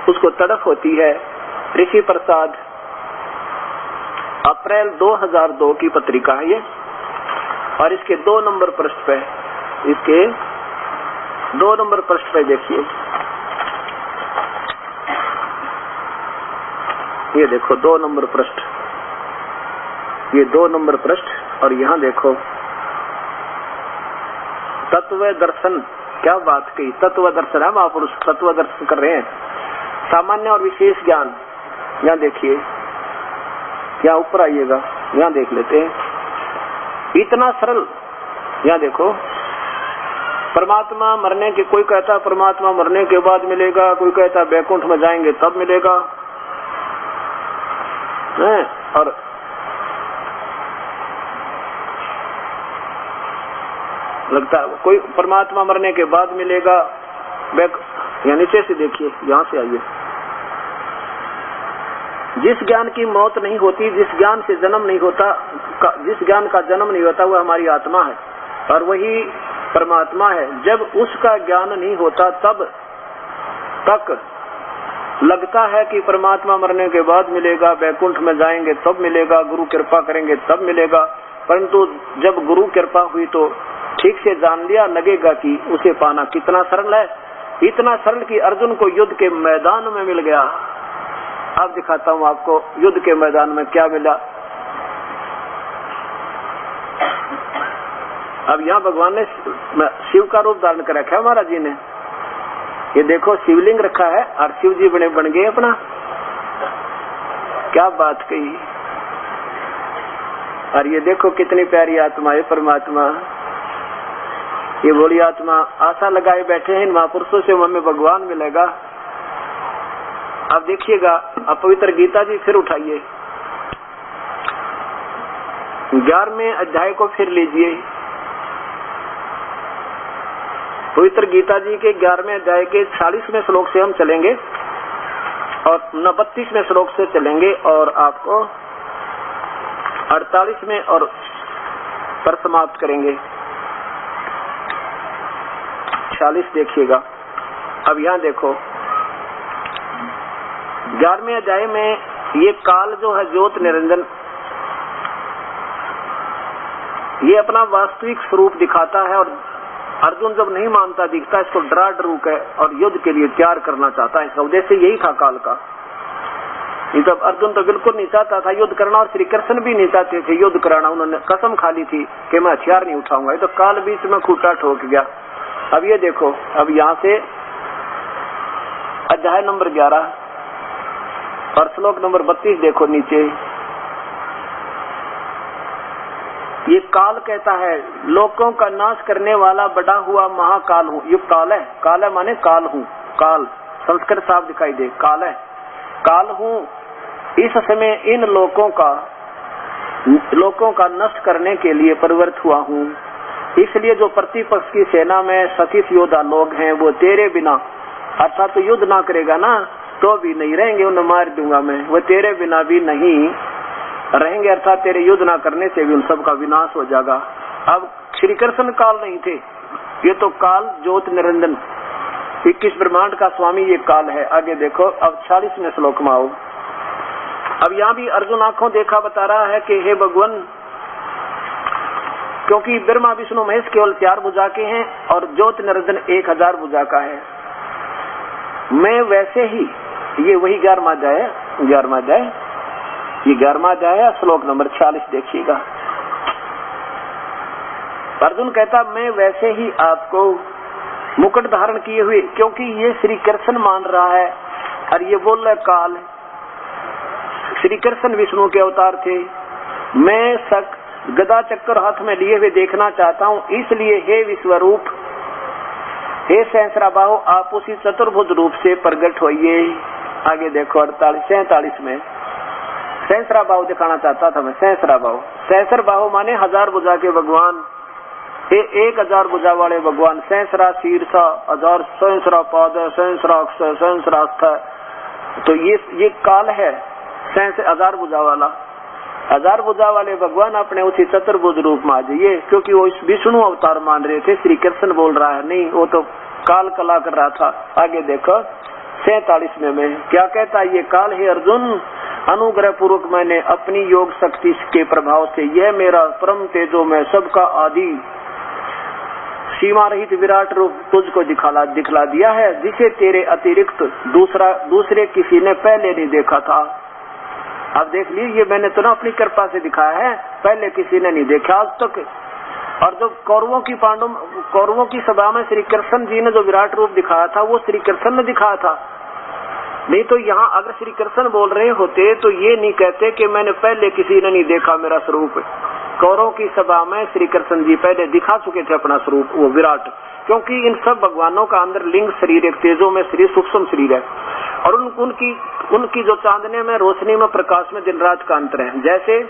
उसको तड़फ होती है। ऋषि प्रसाद अप्रैल 2002 की पत्रिका है ये, और इसके 2 नंबर पृष्ठ पे, इसके 2 नंबर पृष्ठ पे देखिए, ये देखो 2 नंबर पृष्ठ, ये 2 नंबर पृष्ठ, और यहाँ देखो तत्व दर्शन, क्या बात कही, तत्व दर्शन है, महापुरुष तत्व दर्शन कर रहे हैं। सामान्य और विशेष ज्ञान, यहाँ देखिए, यहाँ ऊपर आइएगा, यहाँ देख लेते हैं, इतना सरल। यहाँ देखो परमात्मा मरने के, कोई कहता परमात्मा मरने के बाद मिलेगा, कोई कहता बैकुंठ में जाएंगे तब मिलेगा, और लगता है कोई परमात्मा मरने के बाद मिलेगा, या नीचे से देखिए, यहाँ से आइए, जिस ज्ञान की मौत नहीं होती, जिस ज्ञान से जन्म नहीं होता, जिस ज्ञान का जन्म नहीं होता, वह हमारी आत्मा है और वही परमात्मा है। जब उसका ज्ञान नहीं होता तब तक लगता है कि परमात्मा मरने के बाद मिलेगा, बैकुंठ में जाएंगे तब मिलेगा, गुरु कृपा करेंगे तब मिलेगा, परंतु जब गुरु कृपा हुई तो ठीक से जान लिया, लगेगा कि उसे पाना कितना सरल है, इतना सरल कि अर्जुन को युद्ध के मैदान में मिल गया। अब दिखाता हूँ आपको युद्ध के मैदान में क्या मिला। अब यहाँ भगवान ने शिव का रूप धारण कर रखा है महाराज जी ने, ये देखो शिवलिंग रखा है और शिव जी बन गए अपना, क्या बात कही। और ये देखो कितनी प्यारी आत्मा है परमात्मा, ये बोली आत्मा आशा लगाए बैठे हैं इन महापुरुषों से हमें भगवान मिलेगा। अब देखिएगा, अब पवित्र गीता जी फिर उठाइए, 11वें अध्याय को फिर लीजिए, पवित्र गीता जी के 11वें अध्याय के 40वें श्लोक से हम चलेंगे और 32वें श्लोक से चलेंगे और आपको 48वें और पर समाप्त करेंगे। 40 देखिएगा। अब यहाँ देखो 11वें अध्याय में ये काल जो है ज्योत निरंजन, ये अपना वास्तविक स्वरूप दिखाता है और अर्जुन जब नहीं मानता दिखता, इसको डरा डरू के और युद्ध के लिए तैयार करना चाहता है। इसका उद्देश्य यही था काल का। तब अर्जुन तो बिल्कुल नहीं चाहता था युद्ध करना और श्री कृष्ण भी नहीं चाहते थे युद्ध कराना, उन्होंने कसम खा ली थी कि मैं हथियार नहीं उठाऊंगा। तो काल बीच में खूंटा ठोक गया। अब ये देखो, अब यहाँ से अध्याय नंबर 11 और श्लोक नंबर 32 देखो नीचे, ये काल कहता है लोगों का नाश करने वाला बड़ा हुआ महाकाल हूँ। ये काल है, काल है माने काल हूँ, काल संस्कृत साफ दिखाई दे, काल है, काल हूँ। इस समय इन लोगों का नष्ट करने के लिए परिवर्त हुआ हूँ। इसलिए जो प्रतिपक्ष की सेना में सतीश योद्धा लोग हैं वो तेरे बिना, अर्थात तो युद्ध ना करेगा ना तो भी नहीं रहेंगे, उन्हें मार दूंगा मैं, वो तेरे बिना भी नहीं रहेंगे, अर्थात तेरे युद्ध ना करने से भी उन सब का विनाश हो जाएगा। अब श्री कृष्ण काल नहीं थे, ये तो काल ज्योत निरंजन 21 ब्रह्मांड का स्वामी ये काल है। आगे देखो, अब 40वें श्लोक में आओ। अब यहाँ भी अर्जुन आंखों देखा बता रहा है कि हे भगवान, क्योंकि ब्रह्मा विष्णु महेश केवल 4 भुजा के हैं और ज्योत निरंजन 1000 भुजा का है। मैं वैसे ही, ये वही 11वां अध्याय है, 11वां अध्याय, ये 11वां अध्याय है, श्लोक नंबर 40 देखिएगा। अर्जुन कहता मैं वैसे ही आपको मुकुट धारण किए हुए, क्योंकि ये श्री कृष्ण मान रहा है और ये बोल रहा काल, श्री कृष्ण विष्णु के अवतार थे, मैं सक गदा चक्कर हाथ में लिए हुए देखना चाहता हूँ, इसलिए हे विश्वरूप, हे सहस्राबाहु, आप उसी चतुर्भुज रूप से प्रकट होइए। आगे देखो 48 47 में सहस्राबाहु दिखाना चाहता था मैं, सहस्राबाहु। सहस्र बाहु माने 1000 भुजा के भगवान, 1000 भुजा वाले भगवान। सहस्रा शीर्ष, 1000 सहस्रा पाद, सहस्राक्ष, सहस्रास्थ। तो ये काल है 1000 भुजा वाला। 1000 भुजा वाले भगवान अपने उसी चतुर्भुज रूप में आ जाइए, क्योंकि वो इस विष्णु अवतार मान रहे थे। श्री कृष्ण बोल रहा है, नहीं वो तो काल कला कर रहा था। आगे देखो 47वें में क्या कहता है ये काल है अर्जुन, अनुग्रह पूर्वक मैंने अपनी योग शक्ति के प्रभाव से यह मेरा परम तेजो में सबका आदि सीमा रहित विराट रूप तुझको दिखला दिया है, जिसे तेरे अतिरिक्त दूसरे किसी ने पहले नहीं देखा था। अब देख लीजिए, ये मैंने तो ना अपनी कृपा से दिखाया है, पहले किसी ने नहीं देखा आज तक। और जो कौरवों की सभा में श्री कृष्ण जी ने जो विराट रूप दिखाया था वो श्री कृष्ण ने दिखाया था। नहीं तो यहाँ अगर श्री कृष्ण बोल रहे होते तो ये नहीं कहते कि मैंने पहले किसी ने नहीं देखा मेरा स्वरूप। कौरवों की सभा में श्री कृष्ण जी पहले दिखा चुके थे अपना स्वरूप, वो विराट। क्योंकि इन सब भगवानों का अंदर लिंग शरीर, एक तेजो में शरीर, सूक्ष्म शरीर है। और उनकी जो चांदने में, रोशनी में, प्रकाश में दिन रात का अंतर है। जैसे